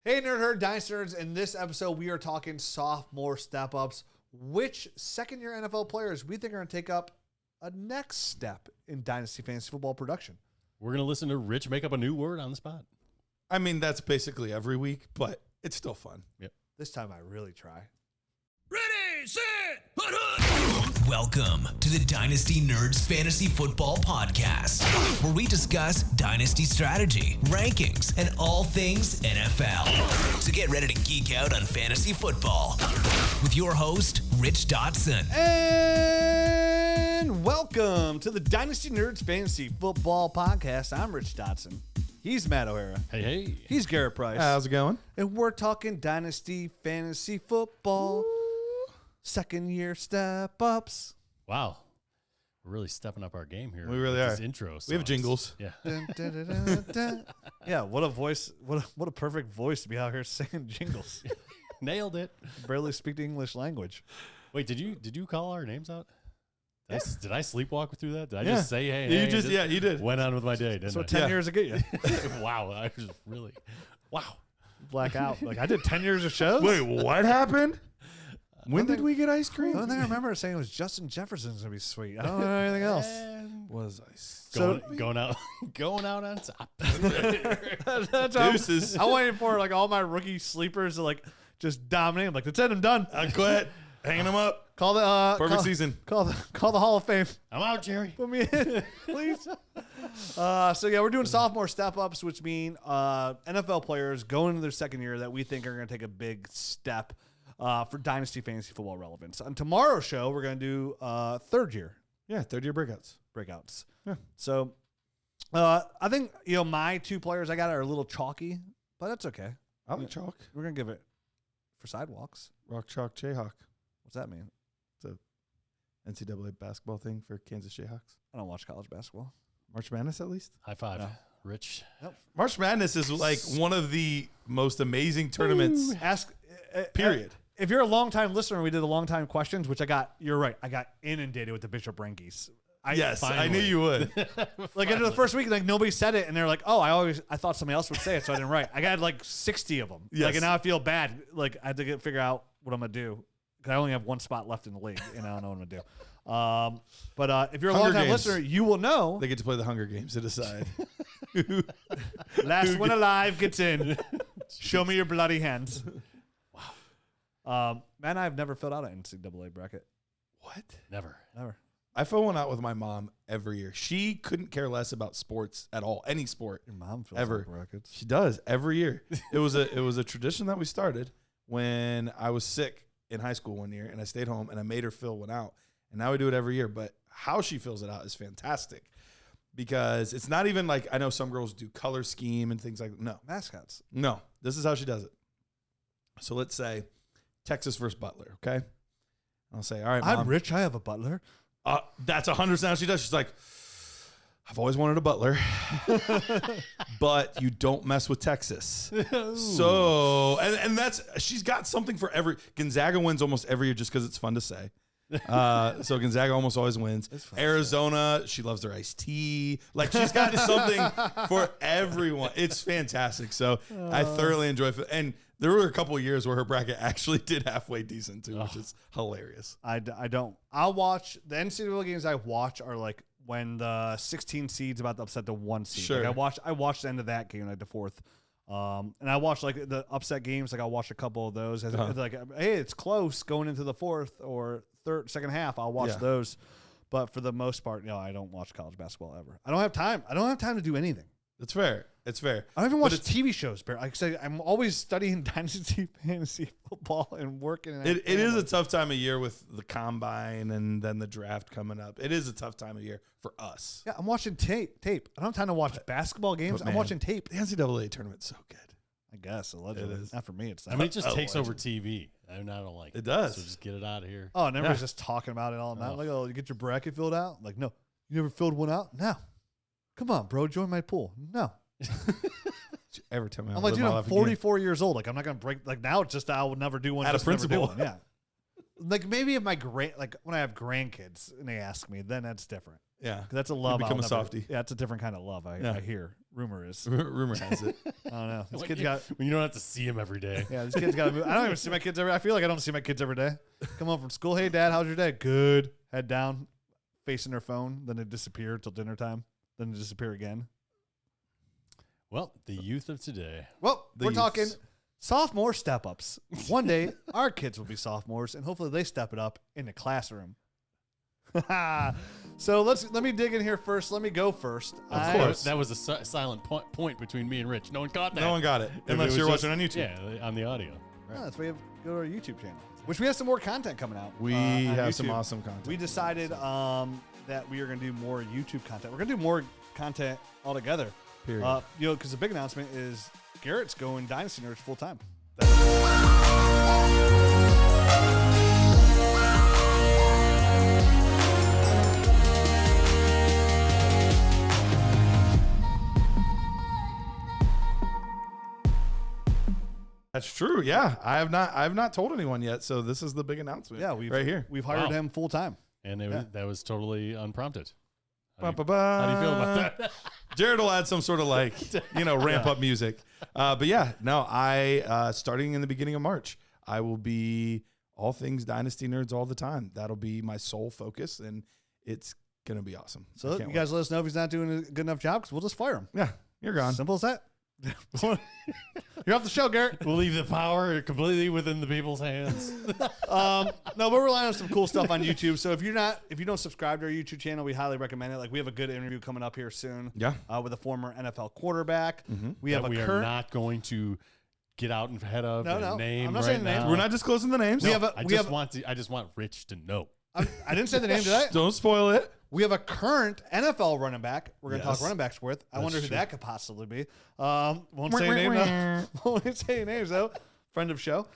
Hey, Nerd Herd, Dynasty Nerds. In this episode, we are talking sophomore step ups. Which second-year NFL players we think are going to take up a next step in Dynasty Fantasy Football production? We're going to listen to Rich make up a new word on the spot. I mean, that's basically every week, but it's still fun. Yep. This time I really try. Ready, set, hut, hut. Welcome to the Dynasty Nerds Fantasy Football Podcast, where we discuss dynasty strategy, rankings, and all things NFL. So get ready to geek out on fantasy football with your host, Rich Dotson. And welcome to the Dynasty Nerds Fantasy Football Podcast. I'm Rich Dotson. He's Matt O'Hara. Hey. He's Garret Price. How's it going? And we're talking Dynasty Fantasy Football. Second year step ups. Wow. We're really stepping up our game here. We really with are. This intro We have songs. jingles. Yeah. Dun, dun, dun, dun, dun. Yeah, what a voice. What a perfect voice to be out here singing jingles. Nailed it. Barely speak the English language. Wait, did you call our names out? Did I sleepwalk through that? Did I Yeah. just say, hey, You hey, just you did. Went on with my day, didn't So I? 10 years ago, you Wow. I was really, wow. black out. Like, I did 10 years of shows. Wait, what happened? When did we get ice The cream? only thing I remember saying was Justin Jefferson's going to be sweet. I don't know anything else. Was ice? Going out on top. That's how Deuces. I'm waiting for like all my rookie sleepers to like just dominate. I'm like, that's it. I'm done. I quit. Hanging them up. Call the Perfect season. Call the Hall of Fame. I'm out, Jerry. Put me in, please. So yeah, we're doing sophomore step ups, which mean NFL players going into their second year that we think are going to take a big step for Dynasty Fantasy Football relevance. On tomorrow's show, we're going to do third year Yeah, third year breakouts. breakouts. Yeah. So I think my two players I got are a little chalky, but that's okay. I like chalk. We're going to give it for sidewalks. Rock, chalk, Jayhawk. What's that mean? NCAA basketball thing for Kansas Jayhawks. I don't watch college basketball. March Madness, at least. High five, No. Rich. March Madness is like one of the most amazing tournaments. Ask Period. If you're a long-time listener, we did a long-time questions, which you're right. I got inundated with the Bishop Rankies. Yes, I knew finally. you would. Like into the first week, like nobody said it, and they're like, "Oh, I thought somebody else would say it, so I didn't write." I got like 60 of them. Yes. Like, and now I feel bad. Like I had to figure out what I'm gonna do because I only have one spot left in the league, and I don't know what I'm gonna do. But if you're a Hunger long-time Games. listener, you will know. They get to play the Hunger Games to decide. Last one alive gets in. Show me your bloody hands. Wow. Man, I've never filled out an NCAA bracket. What? Never. Never. I fill one out with my mom every year. She couldn't care less about sports at all, any sport. Your mom fills Ever. out brackets. She does every year. It was a tradition that we started when I was sick in high school one year, and I stayed home and I made her fill one out. And now we do it every year. But how she fills it out is fantastic because it's not even like I know some girls do color scheme and things like that. Mascots. No. This is how she does it. So let's say Texas versus Butler. Okay. I'll say, all right, Mom. I'm rich. I have a butler. That's 100% how she does. She's like, I've always wanted a butler, but you don't mess with Texas. So, and that's, she's got something for every, Gonzaga wins almost every year just because it's fun to say. So Gonzaga almost always wins. Arizona, she loves their iced tea. Like she's got something for everyone. It's fantastic. So I thoroughly enjoy it. And there were a couple of years where her bracket actually did halfway decent too, which is hilarious. I don't. I'll watch the NCAA games. I watch are like when the 16 seeds about to upset the 1 seed. Sure. Like I watched the end of that game, like the fourth. And I watch like the upset games. Like I'll watch a couple of those. As like, hey, it's close going into the fourth or second half. I'll watch those. But for the most part, no, I don't watch college basketball ever. I don't have time. I don't have time to do anything. It's fair. It's fair. I don't even watch TV shows. Like I say, I'm always studying Dynasty Fantasy Football and working. It is a tough time of year with the combine and then the draft coming up. It is a tough time of year for us. Yeah, I'm watching tape. I don't have time to watch basketball games. I'm man, watching tape. The NCAA tournament's so good. I guess allegedly. It is. Not for me. It's not. I mean, it just takes over TV. I don't like it. It does. So just get it out of here. Oh, and everybody's just talking about it all night. Like, oh, you get your bracket filled out? Like, no. You never filled one out? No. Come on, bro. Join my pool. No. Every time I'm like, dude, I'm 44 years old. Like, I'm not going to break. Like, now it's just I would never do one. Out of just never do principle. one. Yeah. Like, maybe if when I have grandkids and they ask me, then that's different. Yeah. 'Cause that's a love. become I'll a never- softie. Yeah, it's a different kind of love, I hear. Rumor is. Rumor has it. I don't know. This kid's got. When you don't have to see him every day. Yeah, this kid's got to move. I don't even see my kids every. I feel like I don't see my kids every day. Come home from school. Hey, Dad, how's your day? Good. Head down, facing their phone. Then they disappear till dinner time. Then they disappear again. Well, the youth of today. Well, The we're youths. talking sophomore step ups. One day, our kids will be sophomores, and hopefully they step it up in the classroom. So let me dig in here first. Let me go first. Of course. That was a silent point between me and Rich. No one caught that. No one got it. If Unless was you're just- watching on YouTube. Yeah, on the audio. Oh, that's why you have to go to our YouTube channel, which we have some more content coming out. We on have some YouTube. awesome content. We decided that we are going to do more YouTube content. We're going to do more content altogether. Period. Because the big announcement is Garrett's going Dynasty Nerds full time. That's true. Yeah, I have not told anyone yet. So this is the big announcement. Yeah, right here. We've hired him full time. And that was totally unprompted. How do How you feel about that? Jared will add some sort of ramp up music. But yeah, no, starting in the beginning of March, I will be all things Dynasty Nerds all the time. That'll be my sole focus, and it's going to be awesome. So you guys let us know if he's not doing a good enough job, because we'll just fire him. Yeah, you're gone. Simple as that. You're off the show, Garret. We'll leave the power completely within the people's hands. No, but we're relying on some cool stuff on YouTube. So if you don't subscribe to our YouTube channel, we highly recommend it. Like, we have a good interview coming up here soon. Yeah. With a former NFL quarterback. Mm-hmm. We have that a we are current. not going to get out in ahead of No, and no. name I'm not right saying names. now. We're not disclosing the names. We have a- I we have- just want Rich to know. I didn't say the name, did I? Don't spoil it. We have a current NFL running back. We're going to Yes. talk running backs with. I wonder who true. that could possibly be. Won't say a name though. Won't say any names though. Friend of show.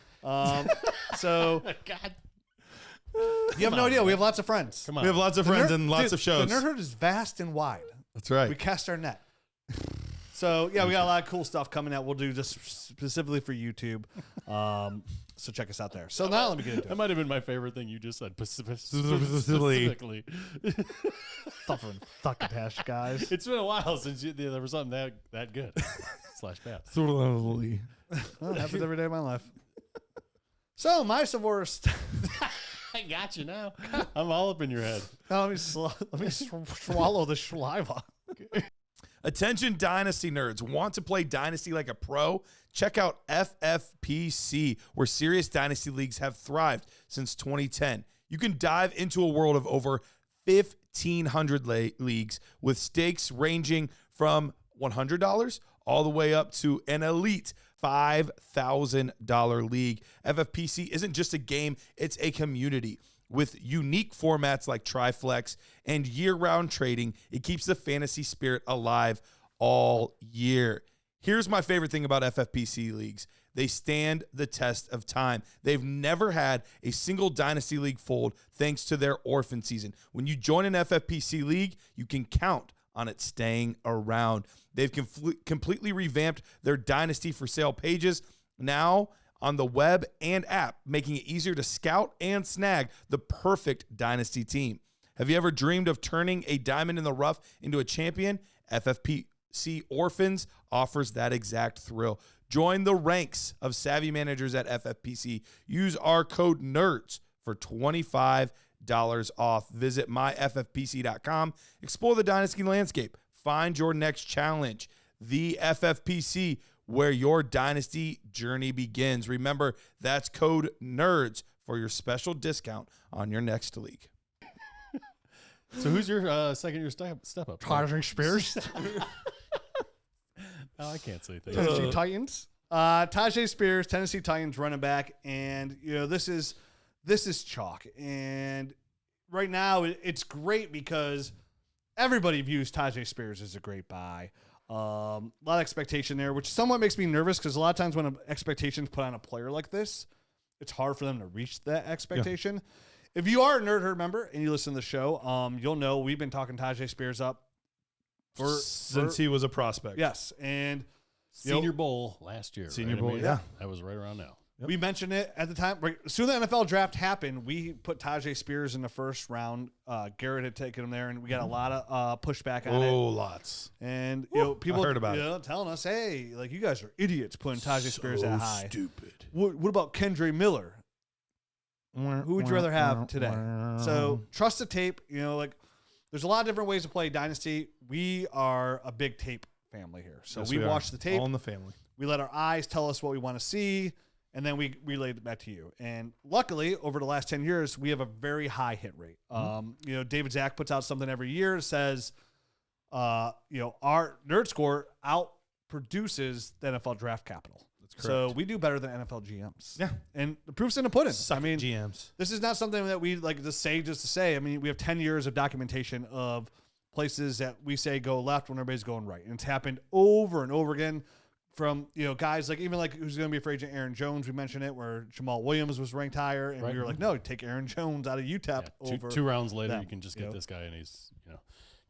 So God. you have no idea. We have lots of friends. Come on. We have lots of friends and lots of shows. The Nerd Herd is vast and wide. That's right. We cast our net. So yeah, we got a lot of cool stuff coming out. We'll do this specifically for YouTube. So check us out there. So now let me get into That it. might have been my favorite thing you just said. Specifically. Specifically. Succotash, guys. It's been a while since there was something that good. / bad. Well, it happens every day of my life. So my worst. I got you now. I'm all up in your head. Let me swallow the saliva. Attention Dynasty Nerds. Want to play Dynasty like a pro? Check out FFPC, where serious Dynasty leagues have thrived since 2010. You can dive into a world of over 1,500 leagues with stakes ranging from $100 all the way up to an elite $5,000 league. FFPC isn't just a game, it's a community. With unique formats like Triflex and year-round trading, it keeps the fantasy spirit alive all year. Here's my favorite thing about FFPC leagues. They stand the test of time. They've never had a single Dynasty League fold thanks to their orphan season. When you join an FFPC league, you can count on it staying around. They've completely revamped their Dynasty for Sale pages now on the web and app, making it easier to scout and snag the perfect Dynasty team. Have you ever dreamed of turning a diamond in the rough into a champion? FFPC Orphans offers that exact thrill. Join the ranks of savvy managers at FFPC. Use our code NERDS for $25 off. Visit myffpc.com. Explore the Dynasty landscape. Find your next challenge. The FFPC, where your Dynasty journey begins. Remember, that's code NERDS for your special discount on your next league. So who's your second-year step up? Tyjae Spears. Oh, I can't say things. Tennessee Titans. Tyjae Spears, Tennessee Titans running back, and this is chalk. And right now it's great because everybody views Tyjae Spears as a great buy. A lot of expectation there, which somewhat makes me nervous because a lot of times when expectations put on a player like this, it's hard for them to reach that expectation. Yeah. If you are a Nerd Herd member and you listen to the show, you'll know we've been talking Tyjae Spears up since he was a prospect. Yes, and Senior Bowl last year. Senior right? Bowl, yeah. That was right around now. We mentioned it at the time. Right, as soon as the NFL draft happened, we put Tyjae Spears in the first round. Garrett had taken him there, and we got a lot of pushback on it. Oh, lots. And people heard about telling us, hey, like, you guys are idiots putting Tyjae Spears that high. Stupid. What about Kendre Miller? Who would you rather have today? So trust the tape. Like, there's a lot of different ways to play Dynasty. We are a big tape family here. So Yes, we watch the tape. All in the family. We let our eyes tell us what we want to see, and then we relay it back to you. And luckily, over the last 10 years, we have a very high hit rate. David Zack puts out something every year that says, our nerd score outproduces the NFL draft capital. That's correct. So we do better than NFL GMs. Yeah. And the proof's in the pudding. GMs. This is not something that we like just to say. I mean, we have 10 years of documentation of places that we say go left when everybody's going right. And it's happened over and over again from, guys like even like who's going to be a free agent, Aaron Jones. We mentioned it where Jamal Williams was ranked higher. And we were like, no, take Aaron Jones out of UTEP over. Two rounds later, them, you can just get this guy and he's,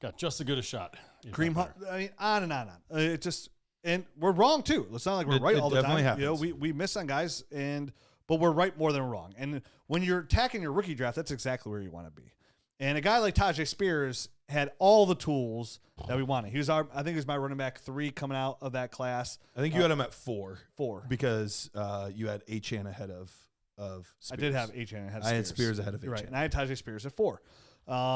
got just as good a shot. Cream Hunt. I mean, on and on and on. It just, and we're wrong too. It's not like we're right all the time. Happens. We miss on guys, but we're right more than we're wrong. And when you're attacking your rookie draft, that's exactly where you want to be. And a guy like Tyjae Spears had all the tools that we wanted. I think he was my running back 3 coming out of that class. I think you had him at 4. 4. Because you had Achane ahead of Spears. I did have Achane ahead of Spears. I had Spears ahead of Achane. Right, and I had Tyjae Spears at 4.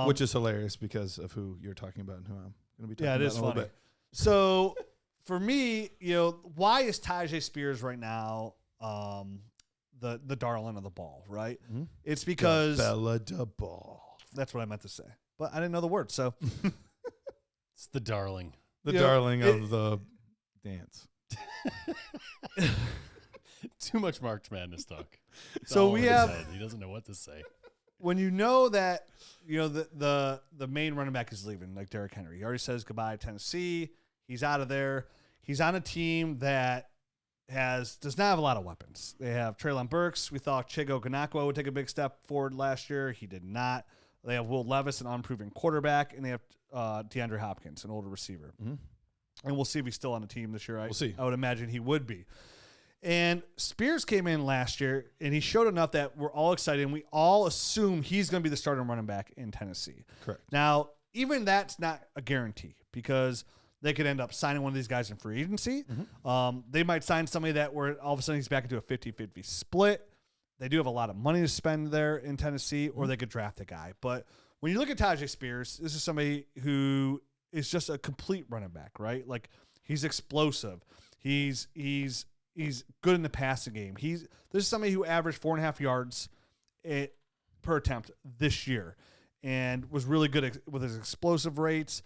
Which is hilarious because of who you're talking about and who I'm going to be talking about it is in a little funny. bit. So for me, why is Tyjae Spears right now the darling of the ball, right? Mm-hmm. It's because Bella da ball. That's what I meant to say, but I didn't know the word. So it's the darling. The darling of the dance. Too much March Madness talk. So we have. He doesn't know what to say. When you know that the main running back is leaving, like Derrick Henry, he already says goodbye to Tennessee. He's out of there. He's on a team that does not have a lot of weapons. They have Treylon Burks. We thought Chigo Ganakwa would take a big step forward last year. He did not. They have Will Levis, an unproven quarterback, and they have DeAndre Hopkins, an older receiver. Mm-hmm. And we'll see if he's still on the team this year. We'll see. I would imagine he would be. And Spears came in last year, and he showed enough that we're all excited, and we all assume he's going to be the starting running back in Tennessee. Correct. Now, even that's not a guarantee because they could end up signing one of these guys in free agency. Mm-hmm. They might sign somebody that where all of a sudden he's back into a 50-50 split. They do have a lot of money to spend there in Tennessee, or they could draft a guy. But when you look at Tyjae Spears, this is somebody who is just a complete running back, right? Like, he's explosive. He's good in the passing game. This is somebody who averaged 4.5 yards per attempt this year and was really good with his explosive rates.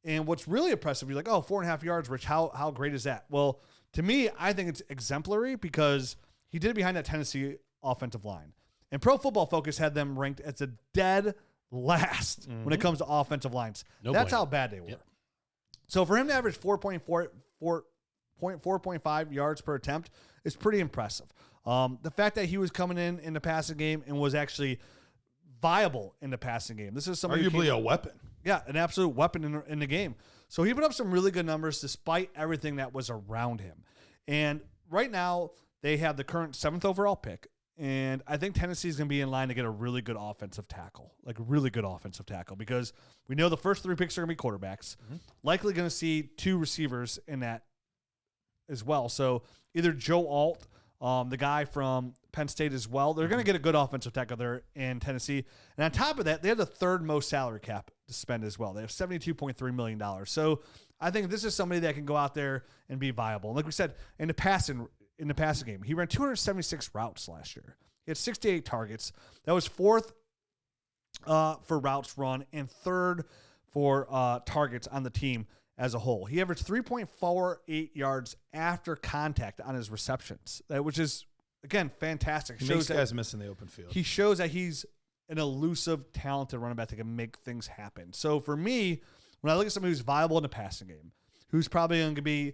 And what's really impressive, you're like, 4.5 yards, Rich, how great is that? Well, to me, I think it's exemplary because he did it behind that Tennessee offensive line. And Pro Football Focus had them ranked as a dead last when it comes to offensive lines. That's how bad they were. Yep. So for him to average 4.5 yards per attempt is pretty impressive. The fact that he was coming in the passing game and was actually viable in the passing game. This is somebody arguably a weapon. Yeah, an absolute weapon in the game. So he put up some really good numbers despite everything that was around him. And right now they have the current 7th overall pick. And I think Tennessee is going to be in line to get a really good offensive tackle, because we know the first 3 picks are going to be quarterbacks. Mm-hmm. Likely going to see 2 receivers in that as well. So either Joe Alt, the guy from Penn State as well, they're going to get a good offensive tackle there in Tennessee. And on top of that, they have the 3rd most salary cap to spend as well. They have $72.3 million. So I think this is somebody that can go out there and be viable. And like we said, in the passing game, he ran 276 routes last year. He had 68 targets. That was 4th for routes run and 3rd for targets on the team as a whole. He averaged 3.48 yards after contact on his receptions, which is, again, fantastic. He makes guys miss in the open field. He shows that he's an elusive, talented running back that can make things happen. So for me, when I look at somebody who's viable in the passing game, who's probably going to be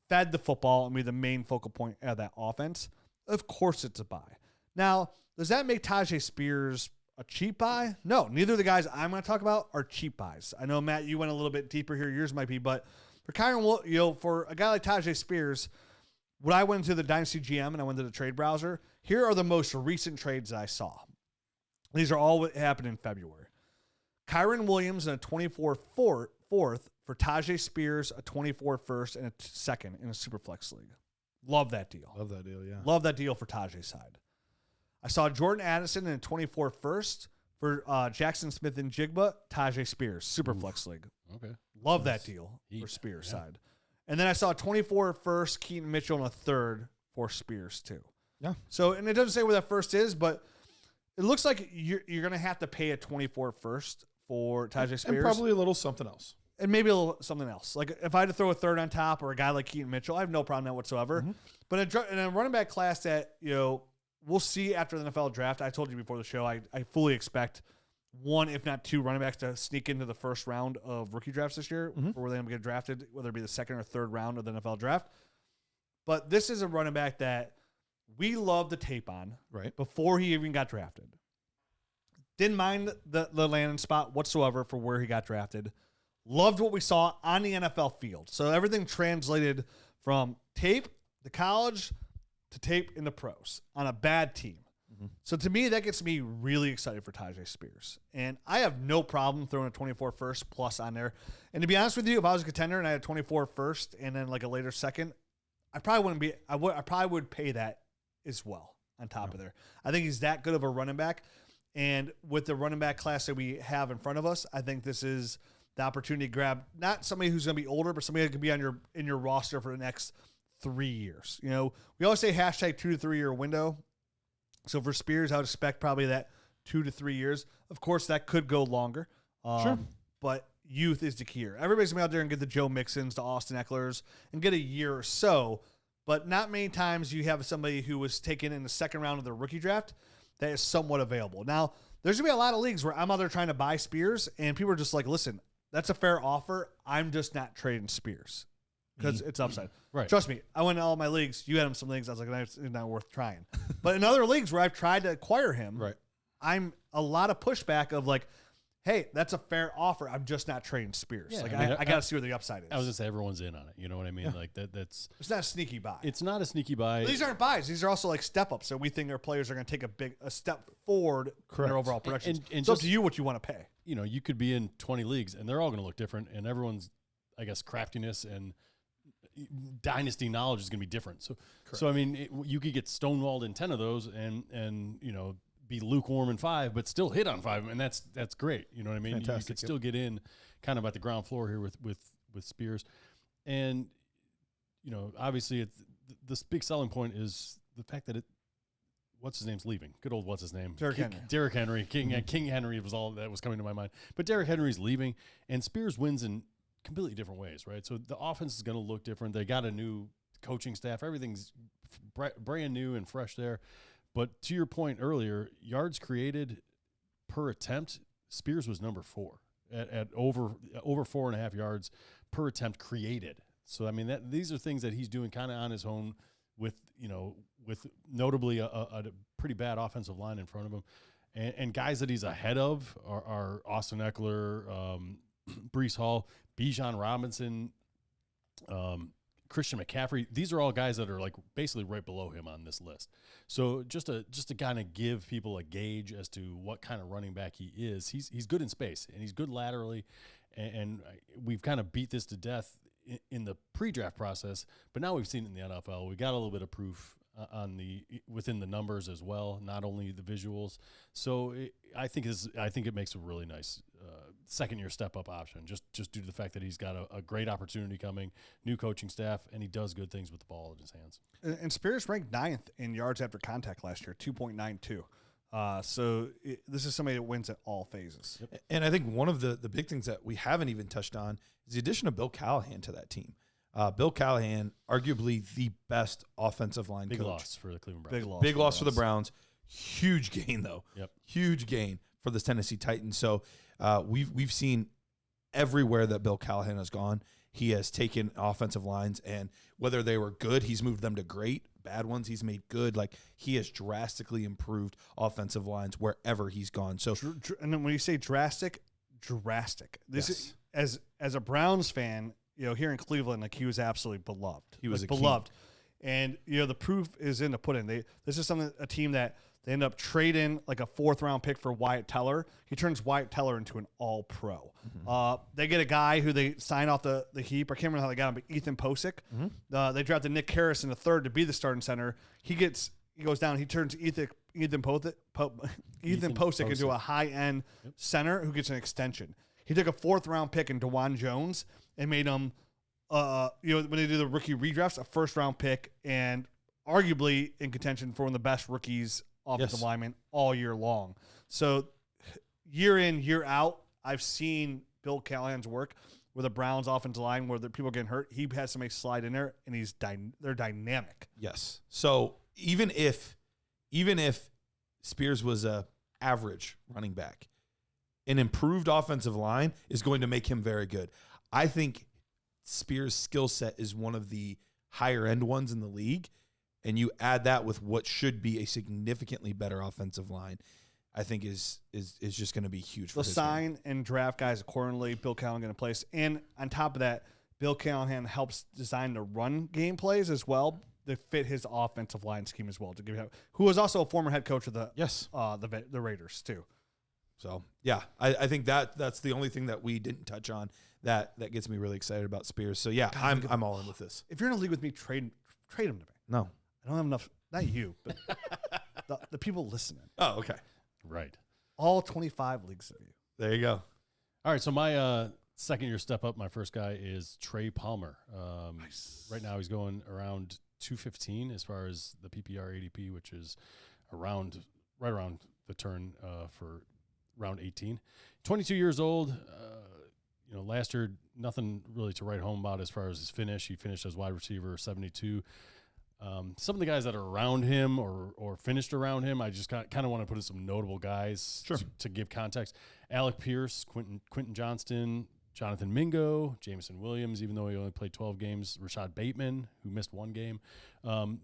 fed the football and be the main focal point of that offense, of course it's a buy. Now, does that make Tyjae Spears a cheap buy? No, neither of the guys I'm going to talk about are cheap buys. I know, Matt, you went a little bit deeper here. Yours might be, but for for a guy like Tyjae Spears, when I went into the Dynasty GM and I went to the trade browser, here are the most recent trades that I saw. These are all what happened in February. Kyron Williams and a 24 fourth for Tyjae Spears, a 24 first and a second in a Superflex league. Love that deal. Love that deal, yeah. Love that deal for Tyjae's side. I saw Jordan Addison in a 24 first for Jaxon Smith-Njigba, Tyjae Spears, Superflex league. Okay. Love that deal for Spears' side. And then I saw a 24 first, Keaton Mitchell, and a third for Spears too. Yeah. So, and it doesn't say where that first is, but it looks like you're going to have to pay a 24 first for Tyjae Spears. And probably a little something else. And maybe a little something else. Like if I had to throw a third on top or a guy like Keaton Mitchell, I have no problem with that whatsoever. Mm-hmm. But in a running back class that, we'll see after the NFL draft. I told you before the show, I fully expect one, if not two, running backs to sneak into the first round of rookie drafts this year, for where they're going to get drafted, whether it be the second or third round of the NFL draft. But this is a running back that we love the tape on before he even got drafted. Didn't mind the landing spot whatsoever for where he got drafted. Loved what we saw on the NFL field. So everything translated from tape to college to tape in the pros on a bad team. Mm-hmm. So to me, that gets me really excited for Tyjae Spears. And I have no problem throwing a 24 first plus on there. And to be honest with you, if I was a contender and I had a 24 first and then like a later second, I probably would pay that as well on top of there. I think he's that good of a running back. And with the running back class that we have in front of us, I think this is the opportunity to grab not somebody who's going to be older, but somebody that could be in your roster for the next 3 years. We always say hashtag 2 to 3 year window. So for Spears, I would expect probably that 2 to 3 years. Of course, that could go longer. Sure. But youth is the key here. Everybody's going to be out there and get the Joe Mixons, the Austin Ecklers, and get a year or so. But not many times you have somebody who was taken in the second round of the rookie draft that is somewhat available. Now, there's going to be a lot of leagues where I'm out there trying to buy Spears, and people are just like, listen, that's a fair offer. I'm just not trading Spears because it's upside. Right. Trust me, I went in all my leagues. You had him some leagues. I was like, it's not worth trying. But in other leagues where I've tried to acquire him, I'm a lot of pushback of like, hey, that's a fair offer. I'm just not trading Spears. Yeah, I got to see where the upside is. I was going to say everyone's in on it. You know what I mean? Yeah. Like that's it's not a sneaky buy. It's not a sneaky buy. But these aren't buys. These are also like step ups. So we think our players are going to take a step forward in their overall production. And it's up to you what you want to pay. You could be in 20 leagues and they're all going to look different. And everyone's, I guess, craftiness and dynasty knowledge is going to be different. So I mean, you could get stonewalled in 10 of those and be lukewarm in 5, but still hit on 5, and that's great. You know what I mean? Fantastic. You could still get in kind of at the ground floor here with Spears, and obviously it's this big selling point is the fact that what's his name's leaving. Good old what's his name? Derrick Henry. King Henry was all that was coming to my mind, but Derrick Henry's leaving, and Spears wins in completely different ways, right? So the offense is going to look different. They got a new coaching staff. Everything's brand new and fresh there. But to your point earlier, yards created per attempt, Spears was number 4 at over 4.5 yards per attempt created. So I mean these are things that he's doing kind of on his own with notably a pretty bad offensive line in front of him, and guys that he's ahead of are Austin Eckler, Breece Hall, Bijan Robinson, Christian McCaffrey. These are all guys that are like basically right below him on this list. So just to kind of give people a gauge as to what kind of running back he is, he's good in space and he's good laterally. And we've kind of beat this to death in the pre-draft process, but now we've seen it in the NFL. We got a little bit of proof within the numbers as well, not only the visuals. So I think it makes a really nice second-year step-up option, just due to the fact that he's got a great opportunity coming, new coaching staff, and he does good things with the ball in his hands. And Spears ranked 9th in yards after contact last year, 2.92. So this is somebody that wins at all phases. Yep. And I think one of the big things that we haven't even touched on is the addition of Bill Callahan to that team. Bill Callahan, arguably the best offensive line coach. Big loss for the Cleveland Browns. Big loss for the Browns. Huge gain, though. Yep. Huge gain for the Tennessee Titans. So we've seen everywhere that Bill Callahan has gone, he has taken offensive lines, and whether they were good, he's moved them to great. Bad ones, he's made good. Like, he has drastically improved offensive lines wherever he's gone. So, and then when you say drastic. This is as a Browns fan, here in Cleveland, like he was absolutely beloved. He was beloved. And, the proof is in the pudding. This is a team that they end up trading like a 4th-round pick for Wyatt Teller. He turns Wyatt Teller into an all-pro. They get a guy who they sign off the heap. I can't remember how they got him, but Ethan Posick. They drafted Nick Harris in the 3rd to be the starting center. He goes down. He turns Ethan Posick into a high-end center who gets an extension. He took a 4th-round pick in DeJuan Jones and made him, when they do the rookie redrafts, a 1st-round pick and arguably in contention for one of the best rookies offensive linemen all year long. So year in, year out, I've seen Bill Callahan's work with the Browns offensive line where the people are getting hurt. He has somebody slide in there, and they're dynamic. Yes. So even if Spears was a average running back, an improved offensive line is going to make him very good. I think Spears' skill set is one of the higher end ones in the league. And you add that with what should be a significantly better offensive line, I think is just going to be huge. They'll sign and draft guys accordingly. Bill Callahan going to place. And on top of that, Bill Callahan helps design the run game plays as well that fit his offensive line scheme as well. Who was also a former head coach of the Raiders too. So yeah, I think that's the only thing that we didn't touch on that gets me really excited about Spears. So yeah, I'm all in with this. If you're in a league with me, trade him to me. No. I don't have enough. Not you, but the people listening. Oh, okay. Right. All 25 leagues of you. There you go. All right. So my second-year step up, my first guy is Trey Palmer. Nice. Right now he's going around 215 as far as the PPR ADP, which is right around the turn for round 18. 22 years old. Last year, nothing really to write home about as far as his finish. He finished as wide receiver 72. Some of the guys that are around him or finished around him, I just kind of want to put in some notable guys to give context. Alec Pierce, Quentin Johnston, Jonathan Mingo, Jameson Williams, even though he only played 12 games, Rashad Bateman, who missed 1 game.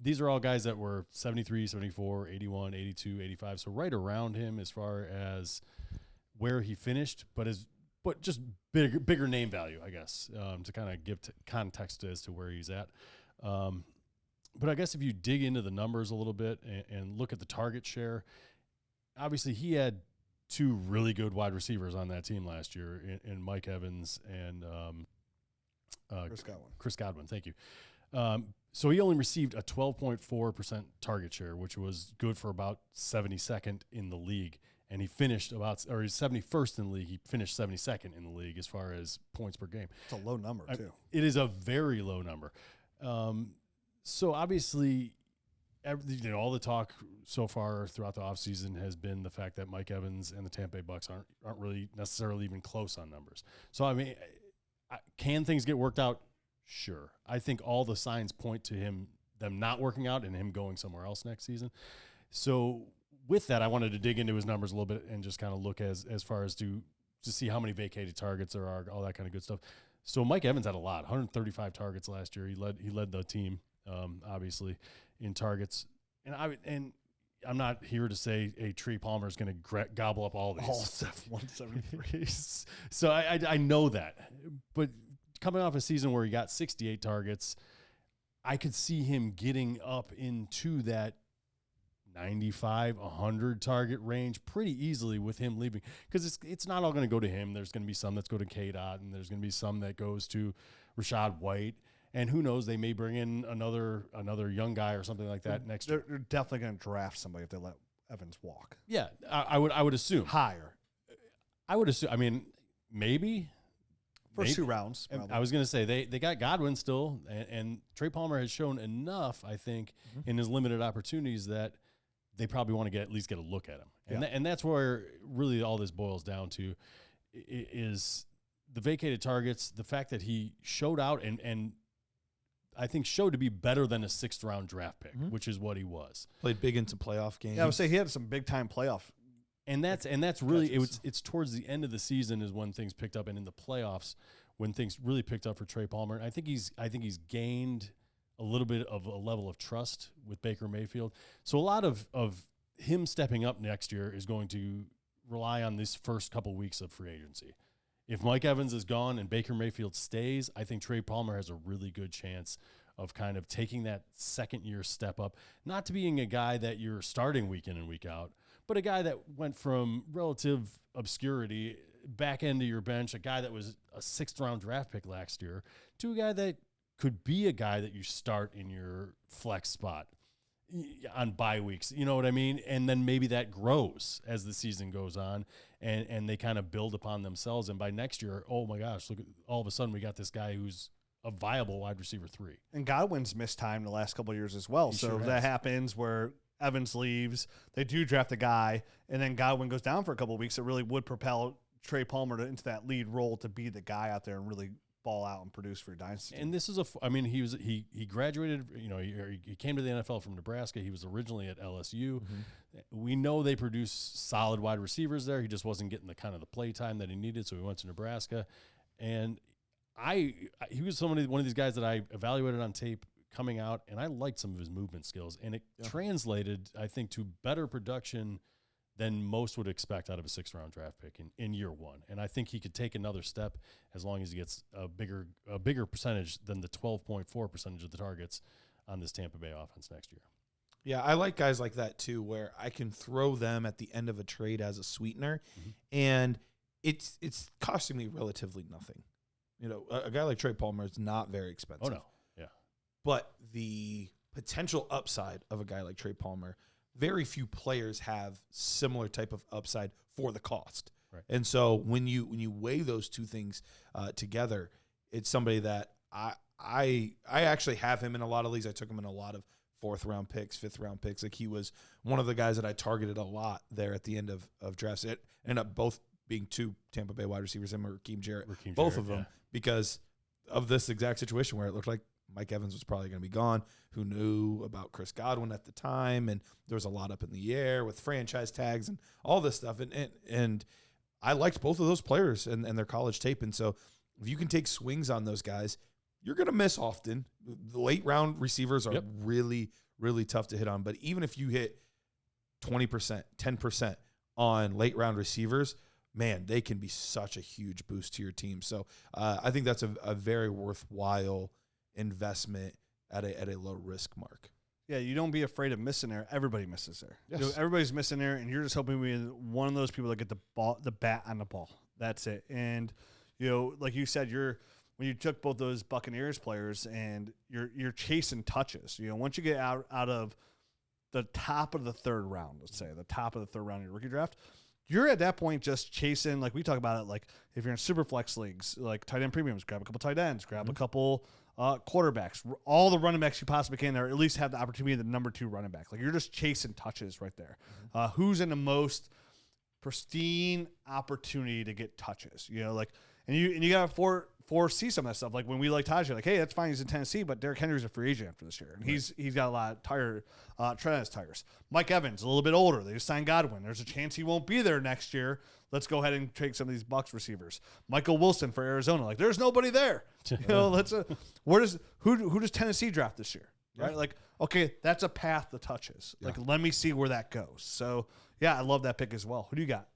These are all guys that were 73, 74, 81, 82, 85, so right around him as far as where he finished, but just bigger name value, I guess, to kind of give context as to where he's at. But I guess if you dig into the numbers a little bit and look at the target share, obviously he had 2 really good wide receivers on that team last year in Mike Evans and Chris Godwin. Thank you. So he only received a 12.4% target share, which was good for about 72nd in the league. And he finished he's 71st in the league. He finished 72nd in the league as far as points per game. It's a low number, too. It is a very low number. So obviously, all the talk so far throughout the offseason has been the fact that Mike Evans and the Tampa Bay Bucs aren't really necessarily even close on numbers. So I mean, can things get worked out? Sure. I think all the signs point to them not working out and him going somewhere else next season. So with that, I wanted to dig into his numbers a little bit and just kind of look as far as to see how many vacated targets there are, all that kind of good stuff. So Mike Evans had a lot, 135 targets last year. He led the team. Obviously, in targets, and I'm not here to say Trey Palmer is going to gobble up all these. All 173. So I know that, but coming off a season where he got 68 targets, I could see him getting up into that 95, 100 target range pretty easily with him leaving, because it's not all going to go to him. There's going to be some that's go to K-Dot, and there's going to be some that goes to Rashad White. And who knows, they may bring in another young guy or something like that next year. They're definitely going to draft somebody if they let Evans walk. Yeah, I would assume. Higher. I would assume. I mean, maybe. First 2 rounds. Probably. I was going to say, they got Godwin still, and Trey Palmer has shown enough, I think, in his limited opportunities that they probably want to at least get a look at him. And that's where really all this boils down to is the vacated targets, the fact that he showed out and I think showed to be better than a 6th-round draft pick, which is what he was. Played big into playoff games. Yeah, I would say he had some big-time playoff. And that's really it's towards the end of the season is when things picked up, and in the playoffs when things really picked up for Trey Palmer. And I think he's gained a little bit of a level of trust with Baker Mayfield. So a lot of him stepping up next year is going to rely on this first couple weeks of free agency. If Mike Evans is gone and Baker Mayfield stays, I think Trey Palmer has a really good chance of kind of taking that second year step up, not to being a guy that you're starting week in and week out, but a guy that went from relative obscurity back into your bench, a guy that was a 6th round draft pick last year, to a guy that could be a guy that you start in your flex spot on bye weeks, you know what I mean? And then maybe that grows as the season goes on, and they kind of build upon themselves. And by next year, oh my gosh, look, all of a sudden we got this guy who's a viable wide receiver 3. And Godwin's missed time the last couple of years as well. So if that happens where Evans leaves, they do draft a guy, and then Godwin goes down for a couple of weeks, it really would propel Trey Palmer into that lead role to be the guy out there and really ball out and produce for your dynasty. And this is he graduated, he came to the NFL from Nebraska. He was originally at LSU. We know they produce solid wide receivers there. He just wasn't getting the kind of the play time that he needed, so he went to Nebraska. And he was one of these guys that I evaluated on tape coming out, and I liked some of his movement skills, and it translated, I think, to better production than most would expect out of a 6th round draft pick in year 1. And I think he could take another step as long as he gets a bigger percentage than the 12.4% of the targets on this Tampa Bay offense next year. Yeah, I like guys like that too, where I can throw them at the end of a trade as a sweetener, and it's costing me relatively nothing. You know, a guy like Trey Palmer is not very expensive. Oh, no. Yeah. But the potential upside of a guy like Trey Palmer, very few players have similar type of upside for the cost. Right. And so when you weigh those two things together, it's somebody that I actually have him in a lot of leagues. I took him in a lot of 4th round picks, 5th round picks. Like, he was one of the guys that I targeted a lot there at the end of drafts. It ended up both being 2 Tampa Bay wide receivers, him and Raheem Jarrett, both of them, because of this exact situation where it looked like Mike Evans was probably going to be gone. Who knew about Chris Godwin at the time? And there was a lot up in the air with franchise tags and all this stuff. And I liked both of those players and their college tape. And so if you can take swings on those guys, you're going to miss often. The late round receivers are really, really tough to hit on. But even if you hit 20%, 10% on late round receivers, man, they can be such a huge boost to your team. So I think that's a very worthwhile investment at a low risk mark. Yeah, you don't be afraid of missing there. Everybody misses there. Yes. You know, everybody's missing there, and you're just hoping to be one of those people that get the bat on the ball. That's it. And like you said, when you took both those Buccaneers players and you're chasing touches. Once you get out of the top of the 3rd round, let's say the top of the 3rd round of your rookie draft, you're at that point just chasing, like we talk about it, like if you're in super flex leagues, like tight end premiums, grab a couple tight ends, grab a couple quarterbacks, all the running backs you possibly can, or at least have the opportunity of the number 2 running back. Like, you're just chasing touches right there. Who's in the most pristine opportunity to get touches? And you got to foresee some of that stuff. Like, when we like Tyjae, like, hey, that's fine, he's in Tennessee, but Derrick Henry's a free agent after this year, and he's got a lot of tires. Mike Evans, a little bit older. They just signed Godwin. There's a chance he won't be there next year. Let's go ahead and take some of these Bucs receivers. Michael Wilson for Arizona. Like, there's nobody there. Who does Tennessee draft this year? Right? Like, okay, that's a path to touches. Yeah. Like, let me see where that goes. So, yeah, I love that pick as well. Who do you got?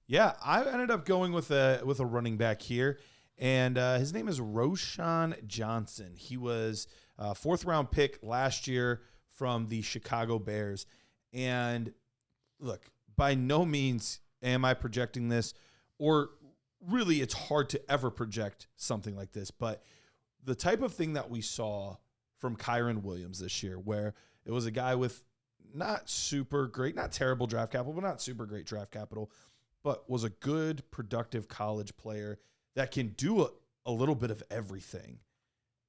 Yeah, I ended up going with a running back here, and his name is Roschon Johnson. He was a 4th round pick last year from the Chicago Bears. And look, by no means am I projecting this, or really it's hard to ever project something like this, but the type of thing that we saw from Kyren Williams this year, where it was a guy with not super great, not terrible draft capital, but not super great draft capital, but was a good, productive college player that can do a little bit of everything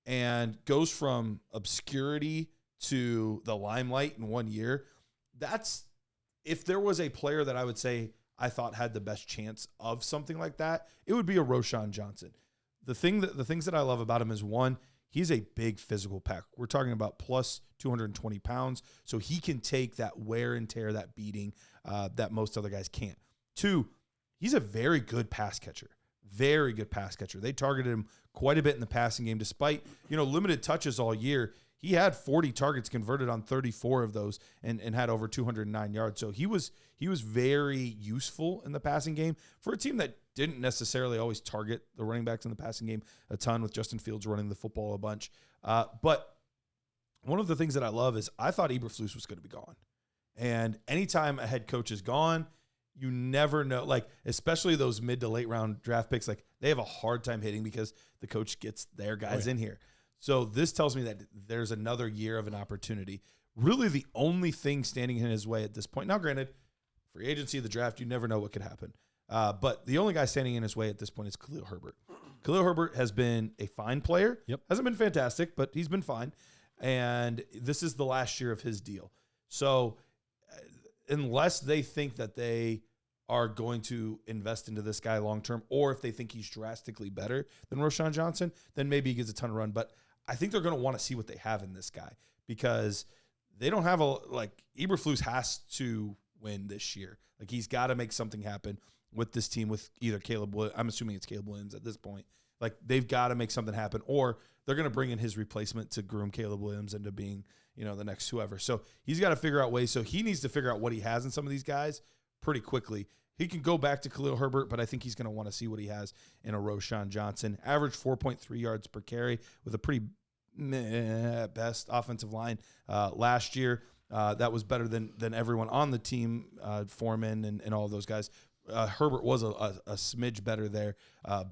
and goes from obscurity to the limelight in 1 year. That's, if there was a player that I would say I thought had the best chance of something like that, it would be a Roschon Johnson. The things that I love about him is, one, he's a big physical pack. We're talking about plus 220 pounds, so he can take that wear and tear, that beating that most other guys can't. 2, he's a very good pass catcher. Very good pass catcher. They targeted him quite a bit in the passing game, despite limited touches all year. He had 40 targets converted on 34 of those and had over 209 yards. So he was very useful in the passing game for a team that didn't necessarily always target the running backs in the passing game a ton, with Justin Fields running the football a bunch. But one of the things that I love is I thought Eberflus was going to be gone. And anytime a head coach is gone, you never know, like, especially those mid to late round draft picks, like they have a hard time hitting because the coach gets their guys in here. So this tells me that there's another year of an opportunity. Really the only thing standing in his way at this point. Now, granted, free agency, the draft, you never know what could happen. But the only guy standing in his way at this point is Khalil Herbert. Khalil Herbert has been a fine player. Yep. Hasn't been fantastic, but he's been fine. And this is the last year of his deal. So unless they think that they are going to invest into this guy long-term, or if they think he's drastically better than Roschon Johnson, then maybe he gets a ton of run. But I think they're going to want to see what they have in this guy because they don't have Eberflus has to win this year. Like he's got to make something happen with this team with either I'm assuming it's Caleb Williams at this point. Like they've got to make something happen, or they're going to bring in his replacement to groom Caleb Williams into being, the next whoever. So he's got to figure out ways. So he needs to figure out what he has in some of these guys pretty quickly. He can go back to Khalil Herbert, but I think he's going to want to see what he has in a Roschon Johnson. Averaged 4.3 yards per carry with a pretty best offensive line last year. That was better than everyone on the team, Foreman and all of those guys. Herbert was a smidge better there,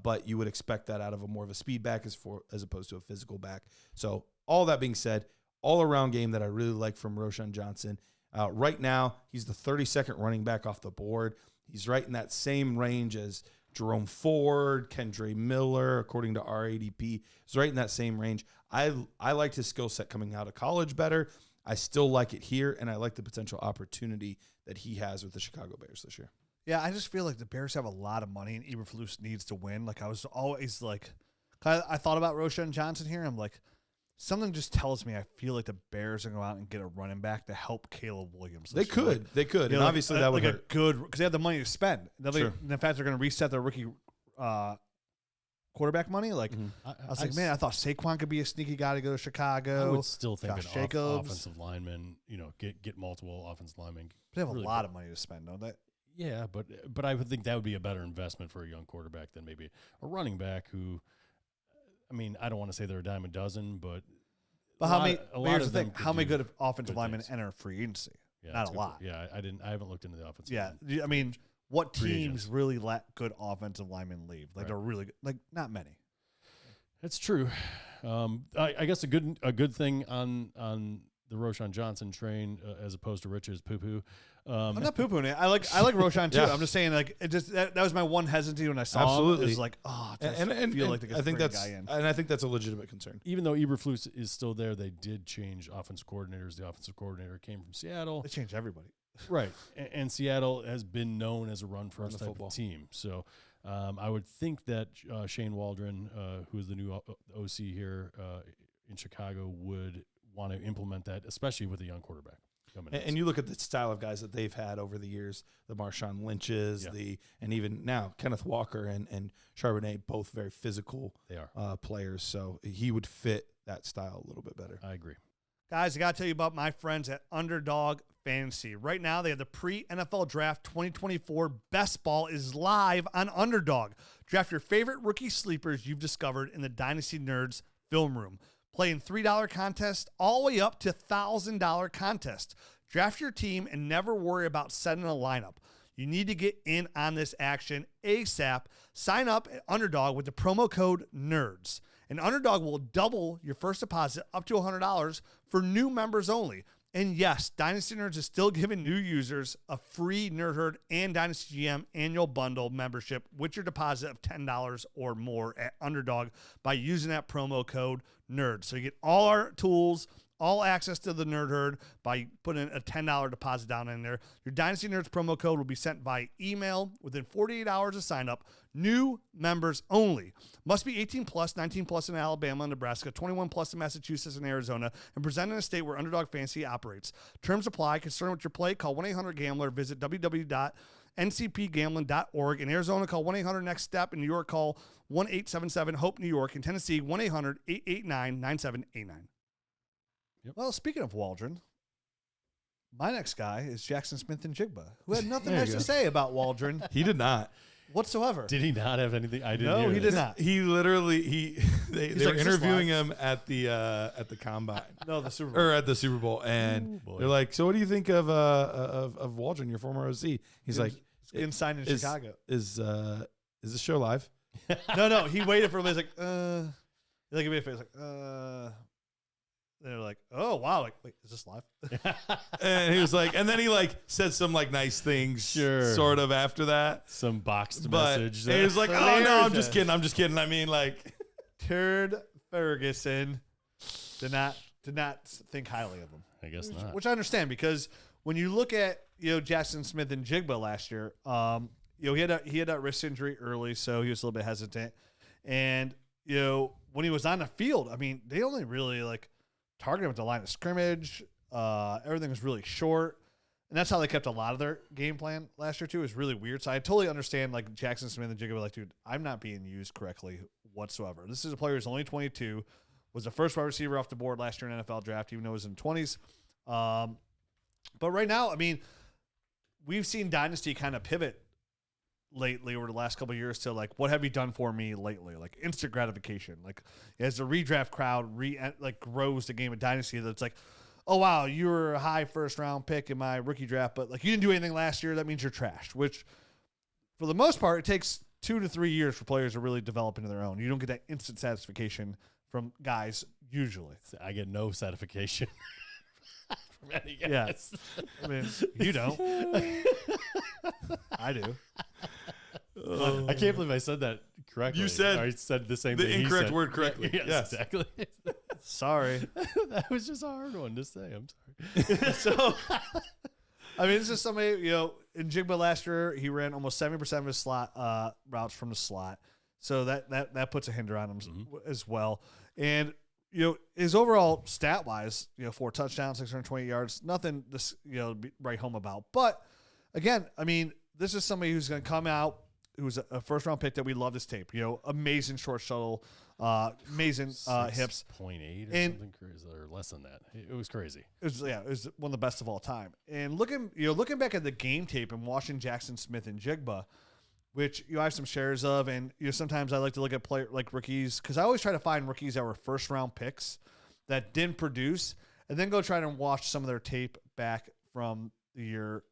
but you would expect that out of a more of a speed back as opposed to a physical back. So all that being said, all-around game that I really like from Roschon Johnson. Right now, he's the 32nd running back off the board. He's right in that same range as Jerome Ford, Kendre Miller, according to our ADP. He's right in that same range. I liked his skill set coming out of college better. I still like it here, and I like the potential opportunity that he has with the Chicago Bears this year. Yeah, I just feel like the Bears have a lot of money, and Eberflus needs to win. Like I was always like, I thought about Roschon Johnson here. I'm like, something just tells me I feel like the Bears are going to go out and get a running back to help Caleb Williams. They could, and obviously that would hurt. Because they have the money to spend. Sure. In fact, they're going to reset their rookie quarterback money. Like I was like, man, I thought Saquon could be a sneaky guy to go to Chicago. I would still think Josh an Jacobs. offensive lineman, get multiple offensive linemen. They have really a lot of money to spend, don't they? Yeah, but I would think that would be a better investment for a young quarterback than maybe a running back who, I mean, I don't want to say they're a dime a dozen, but how many good offensive linemen enter free agency? Yeah, not a lot. Yeah, I haven't looked into the offensive. Yeah, I mean, what teams really let good offensive linemen leave? Like they're really good, like not many. That's true. I guess a good thing on the Roschon Johnson train as opposed to Rich's poo-poo. I'm not poo-pooing it. I like Roschon too. I'm just saying, like, it just that was my one hesitancy when I saw him. It was like, feel like I think that's, and I think that's a legitimate concern. Even though Eberflus is still there, they did change offensive coordinators. The offensive coordinator came from Seattle. They changed everybody, right? And Seattle has been known as a run-first type of team. So I would think that Shane Waldron, who is the new OC here in Chicago, would want to implement that, especially with a young quarterback. And you look at the style of guys that they've had over the years, the Marshawn Lynch's, and even now Kenneth Walker and Charbonnet, both very physical players. So he would fit that style a little bit better. I agree. Guys, I got to tell you about my friends at Underdog Fantasy. Right now, they have the pre-NFL Draft 2024 Best Ball is live on Underdog. Draft your favorite rookie sleepers you've discovered in the Dynasty Nerds film room. Playing $3 contest all the way up to $1,000 contest. Draft your team and never worry about setting a lineup. You need to get in on this action ASAP. Sign up at Underdog with the promo code NERDS. And Underdog will double your first deposit up to $100 for new members only. And yes, Dynasty Nerds is still giving new users a free Nerd Herd and Dynasty GM annual bundle membership with your deposit of $10 or more at Underdog by using that promo code NERD. So you get all our tools, all access to the Nerd Herd by putting a $10 deposit down in there. Your Dynasty Nerds promo code will be sent by email within 48 hours of sign up. New members only. Must be 18 plus, 19 plus in Alabama and Nebraska, 21 plus in Massachusetts and Arizona, and present in a state where Underdog Fantasy operates. Terms apply. Concerned with your play? Call 1-800-GAMBLER. Visit www.ncpgambling.org. In Arizona, call 1-800-NEXT-STEP. In New York, call 1-877-HOPE-NEW YORK. In Tennessee, 1-800-889-9789. Yep. Well, speaking of Waldron, my next guy is Jaxon Smith-Njigba, who had nothing nice to say about Waldron. He did not. whatsoever. Did he not have anything? I didn't. No, he did not. He literally they were like, interviewing him at the combine. No, the Super Bowl. Or at the Super Bowl, and they're like, "So, what do you think of Waldron, your former OC?" He's like, getting signed in Chicago. Is this show live? No. He waited for him. He's like, Like, he made a face like, They're like, oh wow, like, wait, is this live? And he was like, and then he like said some like nice things, sort of after that, some boxed but message. He was like, oh no, I'm just kidding. I mean, like, Turd Ferguson did not think highly of him. I guess not. Which I understand, because when you look at Jaxon Smith-Njigba last year, he had that wrist injury early, so he was a little bit hesitant, and when he was on the field, I mean, they only really like targeted him at the line of scrimmage. Everything was really short. And that's how they kept a lot of their game plan last year, too. It was really weird. So I totally understand, like, Jaxon Smith-Njigba, like, dude, I'm not being used correctly whatsoever. This is a player who's only 22, was the first wide receiver off the board last year in NFL draft, even though he was in the 20s. But right now, I mean, we've seen Dynasty kind of pivot lately over the last couple of years to, like, what have you done for me lately? Like, instant gratification. Like, as the redraft crowd grows the game of Dynasty, that's like, oh, wow, you were a high first-round pick in my rookie draft, but, like, you didn't do anything last year. That means you're trashed, which, for the most part, it takes 2 to 3 years for players to really develop into their own. You don't get that instant satisfaction from guys usually. I get no satisfaction from any guys. Yes. I mean, you don't. I do. I can't believe I said that correctly. You said I said the same the thing. incorrect word correctly. Yes, exactly. Sorry. That was just a hard one to say. I'm sorry. So, I mean, this is somebody, in Njigba last year, he ran almost 70% of his slot routes from the slot. So that puts a hinder on him as well. And, his overall stat-wise, 4 touchdowns, 620 yards, nothing to write home about. But, again, I mean, this is somebody who's going to come out, who's a first-round pick that we love this tape. Amazing short shuttle, amazing hips. 6.8 or something crazy, or less than that. It was crazy. It was one of the best of all time. And looking back at the game tape and watching Jaxon Smith-Njigba, which I have some shares of, and sometimes I like to look at rookies, because I always try to find rookies that were first-round picks that didn't produce, and then go try to watch some of their tape back from the year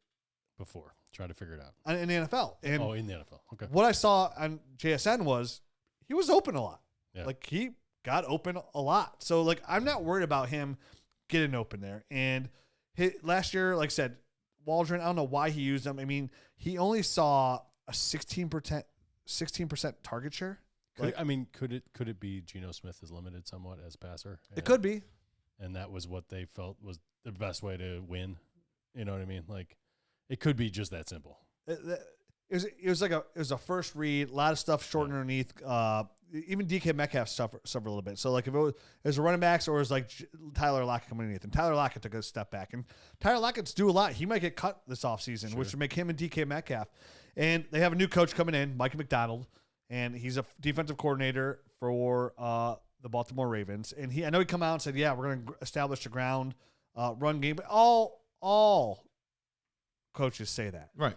before. Try to figure it out. In the NFL. And in the NFL. Okay. what I saw on JSN was he was open a lot. Yeah. Like, he got open a lot. So, like, I'm not worried about him getting open there. And last year, like I said, Waldron, I don't know why he used him. I mean, he only saw a 16% target share. Could it be Geno Smith is limited somewhat as passer? It could be. And that was what they felt was the best way to win. You know what I mean? Like, it could be just that simple. It was a first read, a lot of stuff short underneath. Even DK Metcalf suffered a little bit. So, like, if it was a running backs, or it was like Tyler Lockett coming underneath, and Tyler Lockett took a step back, and Tyler Lockett's do a lot. He might get cut this offseason, which would make him and DK Metcalf. And they have a new coach coming in, Mike McDonald, and he's a defensive coordinator for the Baltimore Ravens. And I know he come out and said, yeah, we're going to establish a ground run game. But all coaches say that. Right.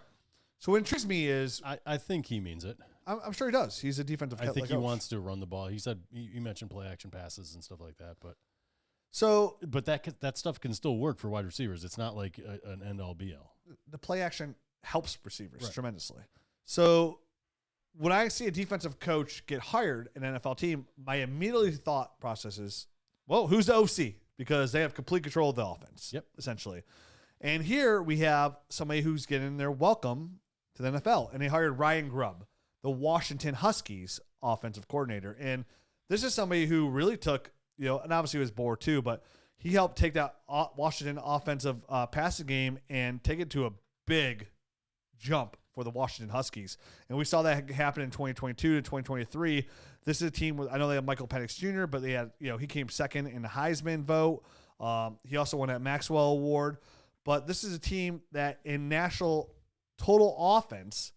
So what intrigues me is I think he means it. I'm sure he does. He's a defensive coach. I think he wants to run the ball. He said you mentioned play action passes and stuff like that, but that stuff can still work for wide receivers. It's not like an end all be all. The play action helps receivers tremendously. So when I see a defensive coach get hired in an NFL team, my immediately thought process is, well, who's the OC? Because they have complete control of the offense, essentially. And here we have somebody who's getting their welcome to the NFL, and they hired Ryan Grubb, the Washington Huskies offensive coordinator. And this is somebody who really took, and obviously he was bored too, but he helped take that Washington offensive passing game and take it to a big jump for the Washington Huskies. And we saw that happen in 2022 to 2023. This is a team with, I know they have Michael Penix Jr., but they had, he came second in the Heisman vote. He also won that Maxwell Award. But this is a team that in national total offense,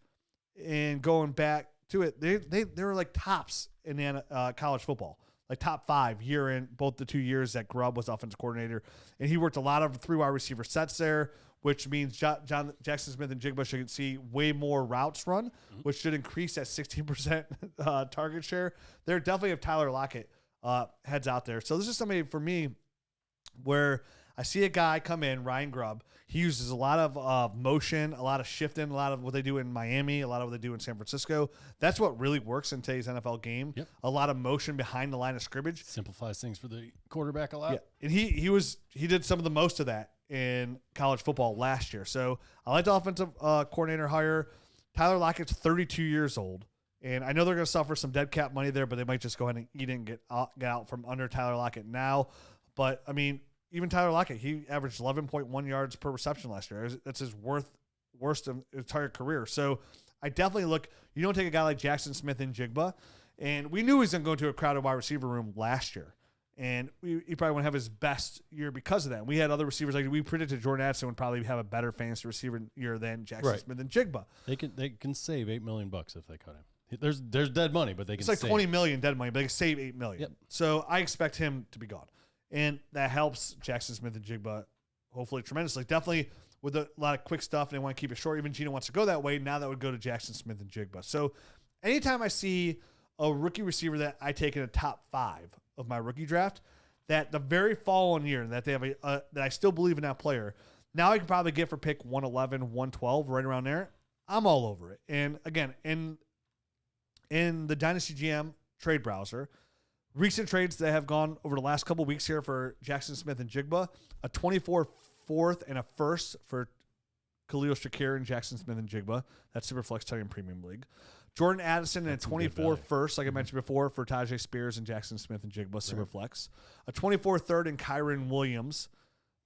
and going back to it, they were like tops in college football, like top 5 year in both the 2 years that Grubb was offensive coordinator. And he worked a lot of 3 wide receiver sets there, which means Jaxon Smith-Njigba should see way more routes run, which should increase that 16% target share. They're definitely if Tyler Lockett heads out there. So this is somebody for me where I see a guy come in, Ryan Grubb. He uses a lot of motion, a lot of shifting, a lot of what they do in Miami, a lot of what they do in San Francisco. That's what really works in today's NFL game. Yep. A lot of motion behind the line of scrimmage. Simplifies things for the quarterback a lot. Yeah. And he did some of the most of that in college football last year. So I like the offensive coordinator hire. Tyler Lockett's 32 years old. And I know they're going to suffer some dead cap money there, but they might just go ahead and eat it and get out from under Tyler Lockett now. But, I mean, even Tyler Lockett, he averaged 11.1 yards per reception last year. That's his worst of his entire career. So I definitely you don't take a guy like Jaxon Smith-Njigba, and we knew he was going to go into a crowded wide receiver room last year. And he probably wouldn't have his best year because of that. We had other receivers, like we predicted Jordan Addison would probably have a better fantasy receiver year than Jaxon Smith-Njigba. They can save $8 million if they cut him. There's dead money, but they can save. It's like $20 million dead money, but they can save $8 million. Yep. So I expect him to be gone. And that helps Jaxon Smith-Njigba hopefully tremendously. Definitely with a lot of quick stuff, and they want to keep it short. Even Gino wants to go that way. Now that would go to Jaxon Smith-Njigba. So anytime I see a rookie receiver that I take in the top 5 of my rookie draft, that the very following year that they have that I still believe in that player, now I can probably get for pick 111, 112, right around there. I'm all over it. And again, in the Dynasty GM trade browser, recent trades that have gone over the last couple weeks here for Jaxon Smith-Njigba, a 24 4th and a 1st for Khalil Shakir and Jaxon Smith-Njigba. That's Superflex Tight End Premium League. Jordan Addison and a 24 1st, like I mentioned before, for Tyjae Spears and Jaxon Smith-Njigba, Superflex. A 24 3rd and Kyron Williams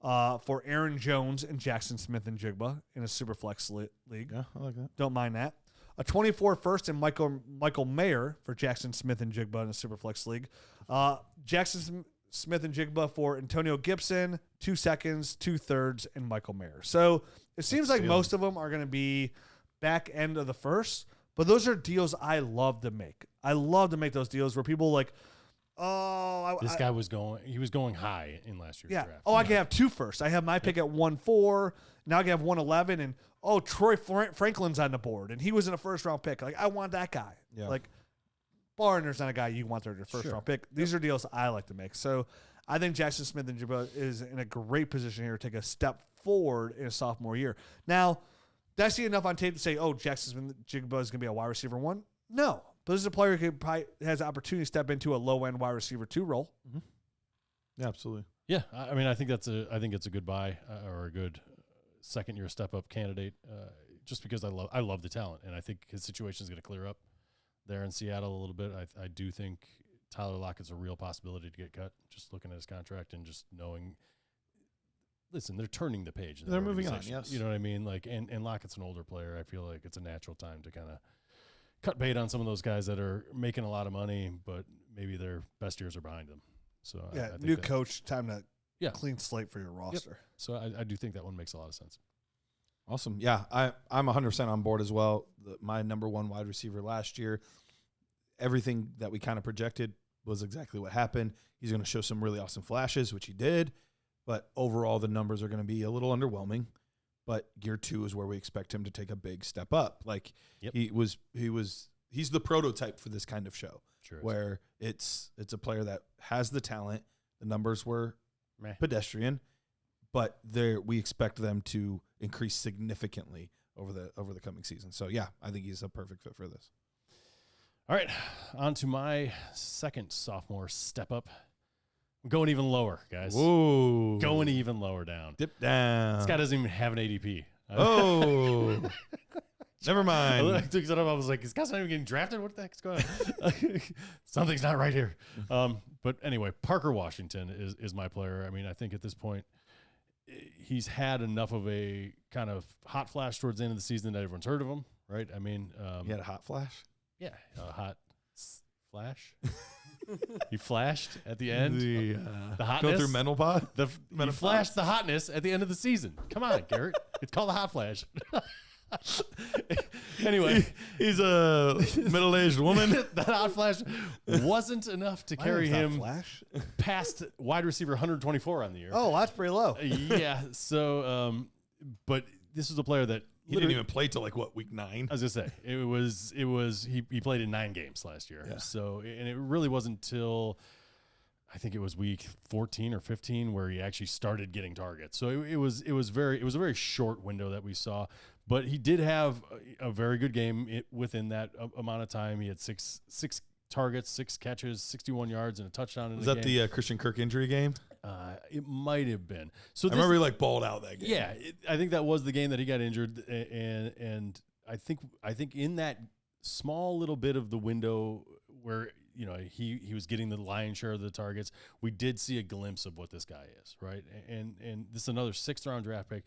for Aaron Jones and Jaxon Smith-Njigba in a Superflex league. Yeah, I like that. Don't mind that. A 24 1st and Michael Mayer for Jaxon Smith-Njigba in a Superflex league. Jaxon Smith-Njigba for Antonio Gibson, 2 seconds, 2 thirds, and Michael Mayer. So it seems like most of them are going to be back end of the first, but those are deals I love to make. I love to make those deals where people like, this guy was going high in last year's draft. I can have 2 firsts. I have my pick at 1-4. Now I can have 111, and Troy Franklin's on the board, and he was in a first-round pick. Like, I want that guy. Yeah. Like, Barner's not a guy you want there to first-round pick. These are deals I like to make. So I think Jaxon Smith-Njigba is in a great position here to take a step forward in his sophomore year. Now, did I see enough on tape to say, Jaxon Smith-Njigba is going to be a wide receiver 1? No. But this is a player who probably has the opportunity to step into a low-end wide receiver 2 role. Mm-hmm. Yeah, absolutely. Yeah, I mean, I think it's a good buy or a good second-year step-up candidate, just because I love the talent, and I think his situation is going to clear up there in Seattle a little bit. I do think Tyler Lockett's a real possibility to get cut, just looking at his contract and just knowing. Listen, they're turning the page. They're moving on, yes. You know what I mean? Like, and Lockett's an older player. I feel like it's a natural time to kind of cut bait on some of those guys that are making a lot of money, but maybe their best years are behind them. So I think new coach, time to clean slate for your roster. Yep. So I do think that one makes a lot of sense. Awesome. Yeah, I'm 100% on board as well. My number 1 wide receiver last year, everything that we kind of projected was exactly what happened. He's going to show some really awesome flashes, which he did, but overall the numbers are going to be a little underwhelming. But year 2 is where we expect him to take a big step up. Like he's the prototype for this kind of show, where it's a player that has the talent. The numbers were pedestrian, but we expect them to increase significantly over the coming season. So yeah, I think he's a perfect fit for this. All right, on to my second sophomore step up. I'm going even lower, guys. Whoa. Going even lower down. Dip down. This guy doesn't even have an ADP. Oh. Never mind. I took that up. I was like, this guy's not even getting drafted? What the heck's going on? Something's not right here. But anyway, Parker Washington is my player. I mean, I think at this point, he's had enough of a kind of hot flash towards the end of the season that everyone's heard of him, right? I mean, he had a hot flash? Yeah, a hot flash. He flashed at the end. The hotness. Go through menopause? He flashed the hotness at the end of the season. Come on, Garrett. It's called a hot flash. Anyway, he's a middle-aged woman. That hot flash wasn't enough to carry him past wide receiver 124 on the year. Oh, that's pretty low. Yeah. So but this is a player that he didn't even play till like week 9. I was gonna say he played in 9 games last year. Yeah. So, and it really wasn't till I think it was week 14 or 15 where he actually started getting targets. So it was a very short window that we saw, but he did have a very good game within that amount of time. He had six targets, 6 catches, 61 yards, and a touchdown in the game. Was that the Christian Kirk injury game? It might have been. So I remember he balled out that game. Yeah, I think that was the game that he got injured, and I think in that small little bit of the window where he was getting the lion's share of the targets, we did see a glimpse of what this guy is, right? And this is another 6th round draft pick,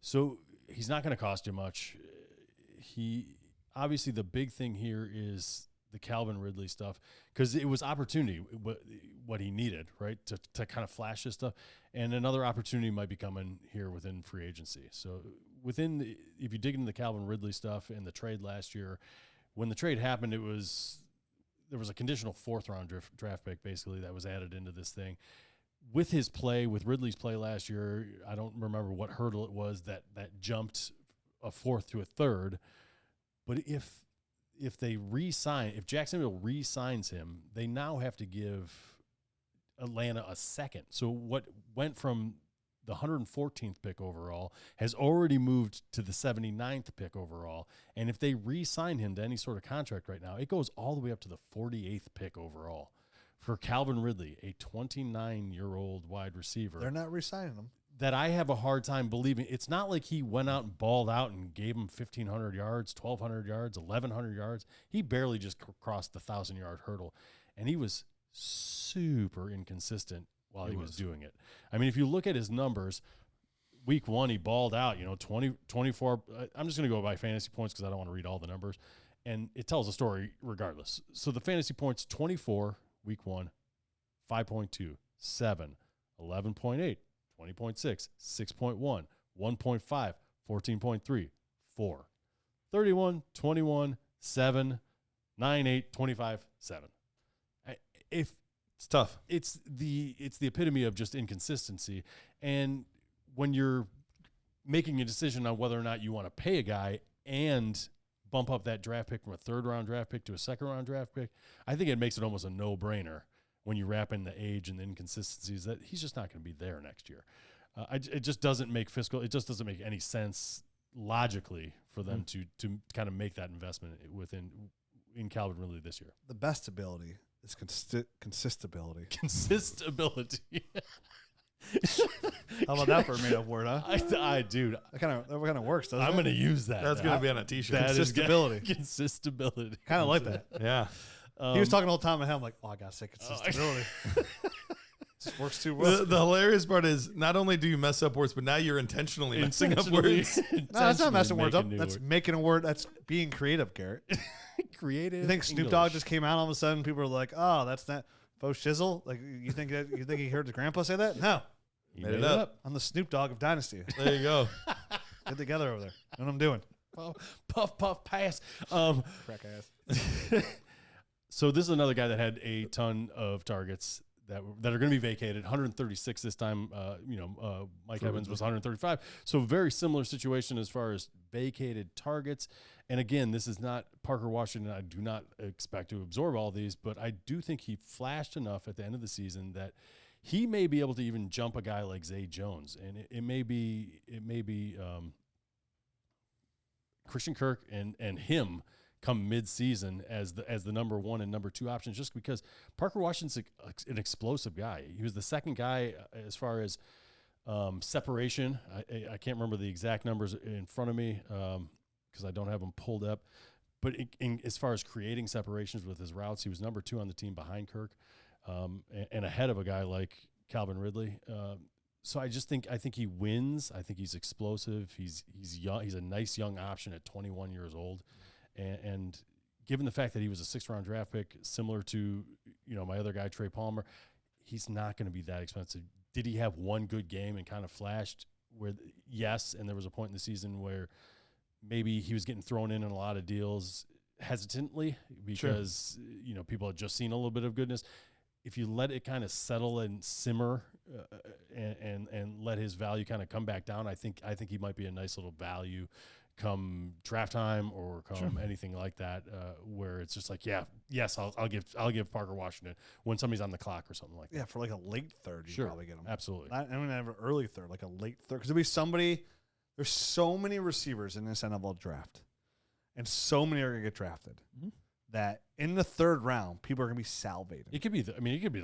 so he's not going to cost you much. He obviously the big thing here is the Calvin Ridley stuff, because it was opportunity what he needed, right, to kind of flash this stuff, and another opportunity might be coming here within free agency. So if you dig into the Calvin Ridley stuff and the trade last year, when the trade happened, there was a conditional 4th round draft pick basically that was added into this thing. With Ridley's play last year, I don't remember what hurdle it was that jumped a 4th to a 3rd, but if Jacksonville re-signs him, they now have to give Atlanta a 2nd. So what went from the 114th pick overall has already moved to the 79th pick overall. And if they re-sign him to any sort of contract right now, it goes all the way up to the 48th pick overall for Calvin Ridley, a 29-year-old wide receiver. They're not re-signing him. That I have a hard time believing. It's not like he went out and balled out and gave him 1,500 yards, 1,200 yards, 1,100 yards. He barely just crossed the 1,000-yard hurdle, and he was super inconsistent while he was doing it. I mean, if you look at his numbers, week 1 he balled out, 24. I'm just going to go by fantasy points because I don't want to read all the numbers, and it tells a story regardless. So the fantasy points, 24 week 1, 5.2, 7, 11.8. 20.6, 6.1, 1.5, 14.3, 4, 31, 21, 7, 9, 8, 25, 7. It's tough. It's the epitome of just inconsistency. And when you're making a decision on whether or not you want to pay a guy and bump up that draft pick from a 3rd round draft pick to a 2nd round draft pick, I think it makes it almost a no-brainer when you wrap in the age and the inconsistencies that he's just not going to be there next year. It just doesn't make it just doesn't make any sense logically for them to kind of make that investment in Calvin Ridley this year. The best ability is consistability. Consistability. How about that for a made-up word, huh? Dude, that kind of works, doesn't it? I'm going to use that. That's going to be on a T-shirt. Consistability. Consistability. Kind of like that. Yeah. He was talking the whole time, and I'm like, oh, I got to say consistability. This works too well. The hilarious part is not only do you mess up words, but now you're intentionally messing up words. No, that's not messing words up. That's making a word. That's being creative, Garrett. Creative. You think Snoop Dogg just came out all of a sudden? People are like, oh, that's not faux shizzle. Like you think he heard his grandpa say that? No, he made it up. I'm the Snoop Dogg of Dynasty. There you go. Get together over there. Know what I'm doing? Puff, pass. Crack ass. So this is another guy that had a ton of targets that are going to be vacated. 136 this time. Mike Evans was 135. So very similar situation as far as vacated targets. And again, this is not Parker Washington. I do not expect to absorb all these, but I do think he flashed enough at the end of the season that he may be able to even jump a guy like Zay Jones. And it may be Christian Kirk and him come mid-season as the number 1 and number 2 options, just because Parker Washington's an explosive guy. He was the 2nd guy as far as separation. I can't remember the exact numbers in front of me because I don't have them pulled up. But as far as creating separations with his routes, he was number 2 on the team behind Kirk and ahead of a guy like Calvin Ridley. So I think he wins. I think he's explosive. He's young. He's a nice young option at 21 years old. And given the fact that he was a 6th round draft pick, similar to my other guy Trey Palmer, he's not going to be that expensive. Did he have one good game and kind of flashed? Yes, and there was a point in the season where maybe he was getting thrown in a lot of deals hesitantly because people had just seen a little bit of goodness. if you let it kind of settle and simmer and let his value kind of come back down, I think he might be a nice little value come draft time or come anything like that, where it's just like, I'll give Parker Washington when somebody's on the clock or something like that. Yeah, for like a late third, you probably get him. Absolutely. I'm going to have an early third, like a late third. Because there'll be somebody, there's so many receivers in this NFL draft, and so many are going to get drafted that in the third round, people are going to be salivating. It could be the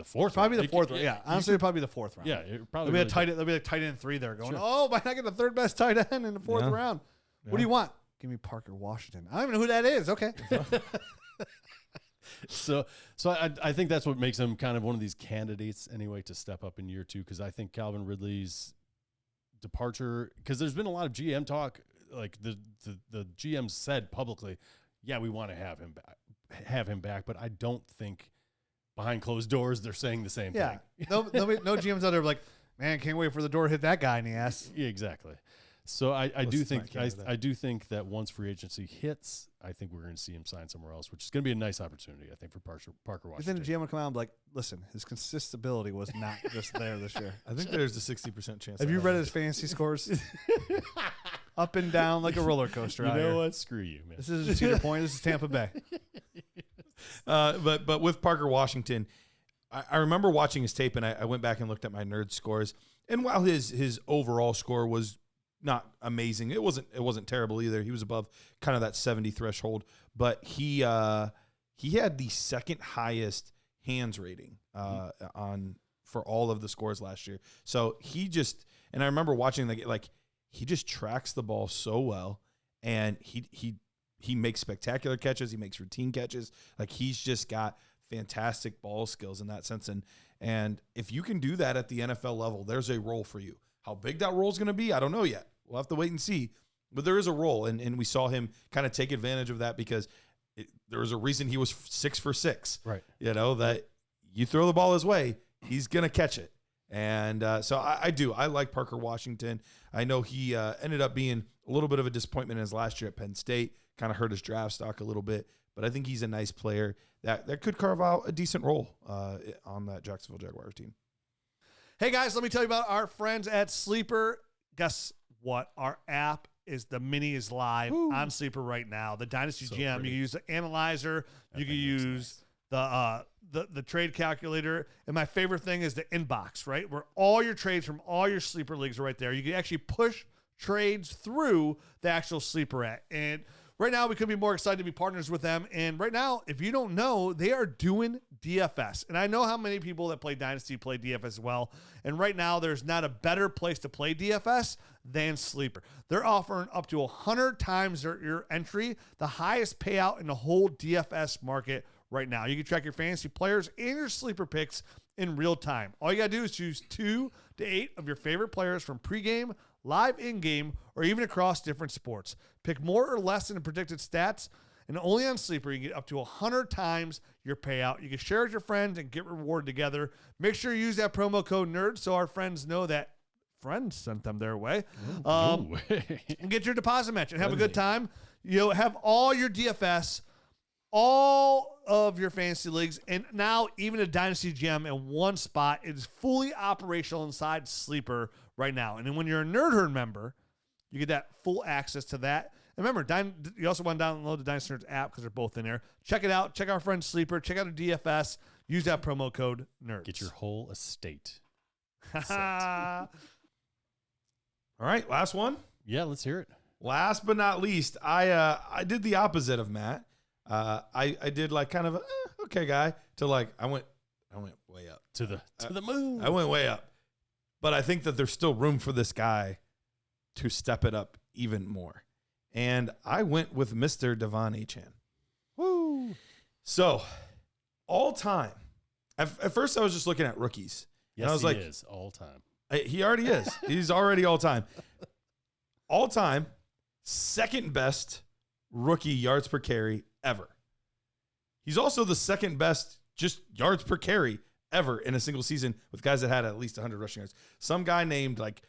fourth. Probably round. the fourth round. Yeah, honestly, it'll probably be the fourth round. Yeah, it probably there'll be like tight end 3 there going, oh, why not get the third best tight end in the fourth round? Yeah. What do you want? Give me Parker Washington. I don't even know who that is. Okay. So I think that's what makes him kind of one of these candidates anyway to step up in year 2, because I think Calvin Ridley's departure, because there's been a lot of GM talk, like the GM said publicly, yeah, we want to have him back, but I don't think behind closed doors they're saying the same thing. No GMs out there like, man, can't wait for the door to hit that guy in the ass. Yeah, exactly. So I do think that once free agency hits, I think we're going to see him sign somewhere else, which is going to be a nice opportunity, I think, for Parker Washington. Then the GM would come out and be like, listen, his consistency was not just there this year. I think there's a 60% chance. Have you read his fantasy scores? Up and down like a roller coaster. You know what? Screw you, man. This isn't Cedar Point. This is Tampa Bay. But with Parker Washington, I remember watching his tape, and I went back and looked at my nerd scores. And while his overall score was not amazing, it wasn't terrible either. He was above kind of that 70 threshold, but he had the second highest hands rating for all of the scores last year. So and I remember watching he just tracks the ball so well, and he makes spectacular catches. He makes routine catches. Like, he's just got fantastic ball skills in that sense. And if you can do that at the NFL level, there's a role for you. How big that role is going to be, I don't know yet. We'll have to wait and see. But there is a role, and we saw him kind of take advantage of that, because there was a reason he was 6 for 6. Right. That you throw the ball his way, he's going to catch it. And so I like Parker Washington. I know he ended up being a little bit of a disappointment in his last year at Penn State, kind of hurt his draft stock a little bit, but I think he's a nice player that could carve out a decent role on that Jacksonville Jaguars team. Hey, guys, let me tell you about our friends at Sleeper. Guess what? Our app the mini is live on Sleeper right now. The Dynasty GM, pretty. You can use the analyzer. You can use the trade calculator. And my favorite thing is the inbox, right? Where all your trades from all your Sleeper leagues are right there. You can actually push trades through the actual Sleeper app. And right now, we couldn't be more excited to be partners with them. And right now, if you don't know, they are doing DFS. And I know how many people that play Dynasty play DFS as well. And right now, there's not a better place to play DFS than Sleeper. They're offering up to 100 times your entry, the highest payout in the whole DFS market right now. You can track your fantasy players and your Sleeper picks in real time. All you got to do is choose 2 to 8 of your favorite players from pregame, live in-game, or even across different sports. Pick more or less than the predicted stats, and only on Sleeper you can get up to 100 times your payout. You can share with your friends and get rewarded together. Make sure you use that promo code NERD so our friends know that friends sent them their way. And get your deposit match and have a good time. You'll have all your DFS, all of your fantasy leagues, and now even a Dynasty GM in one spot. It is fully operational inside Sleeper right now. And then when you're a Nerd Herd member, you get that full access to that. And remember, you also want to download the Dynasty Nerds app because they're both in there. Check it out. Check our friend Sleeper. Check out the DFS. Use that promo code NERDS. Get your whole estate. All right, last one. Yeah, let's hear it. Last but not least, I did the opposite of Matt. I did like kind of a okay guy to like I went way up to the moon. I went way up, but I think that there's still room for this guy to step it up even more, and I went with Mr. Devon Achane. Woo! So all time, at first I was just looking at rookies. Yes, and I was he like, is all time. He already is. He's already all time. All time, second best rookie yards per carry ever. He's also the second best just yards per carry ever in a single season with guys that had at least 100 rushing yards. Some guy named like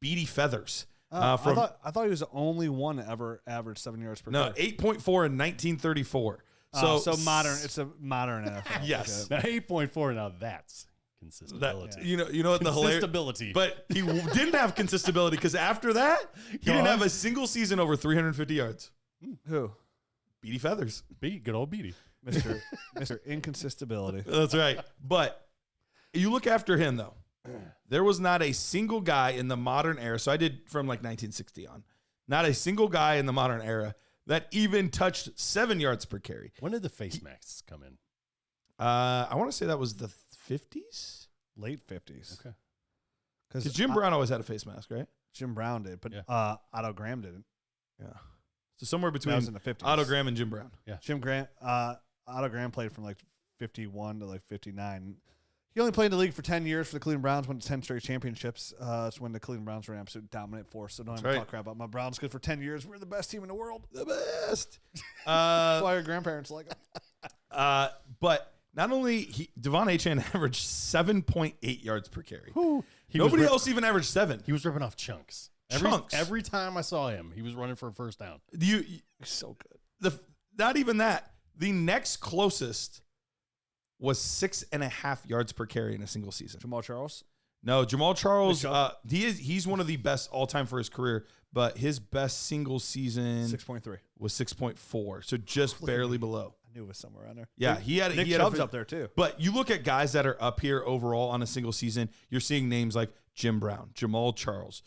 Beatty Feathers. I thought he was the only one to ever average 7 yards per carry. No, 8.4 in 1934. So modern. It's a modern NFL. Yes. Now 8.4. Now that's consistency. You know what the hilarious. Consistency. But he didn't have consistency because after that he didn't have a single season over 350 yards. Who? Beatty Feathers. Good old Beatty. Mr. Inconsistency. That's right. But you look after him, though. There was not a single guy in the modern era. So I did from like 1960 on. Not a single guy in the modern era that even touched 7 yards per carry. When did the face masks come in? I want to say that was the 50s? Late 50s. Okay. Because Jim Brown always had a face mask, right? Jim Brown did, but Yeah. Otto Graham didn't. Yeah. So somewhere between That was in the 50s. Otto Graham and Jim Brown. Yeah. Otto Graham played from like 51 to like 59. He only played in the league for 10 years for the Cleveland Browns, won 10 straight championships. It's when the Cleveland Browns were an absolute dominant force. So don't even talk crap about my Browns because for 10 years, we're the best team in the world. The best. That's why your grandparents like them. But not only Devon Achane averaged 7.8 yards per carry. Nobody Nobody else even averaged 7. He was ripping off chunks. Every time I saw him, he was running for a first down. He's so good. Not even that. The next closest was 6.5 yards per carry in a single season. Jamal Charles? No, Jamal Charles, he's one of the best all-time for his career, but his best single season 6.3 was 6.4, so just barely below. I knew it was somewhere around there. Yeah, Nick Chubb's up there too. But you look at guys that are up here overall on a single season, you're seeing names like Jim Brown, Jamal Charles,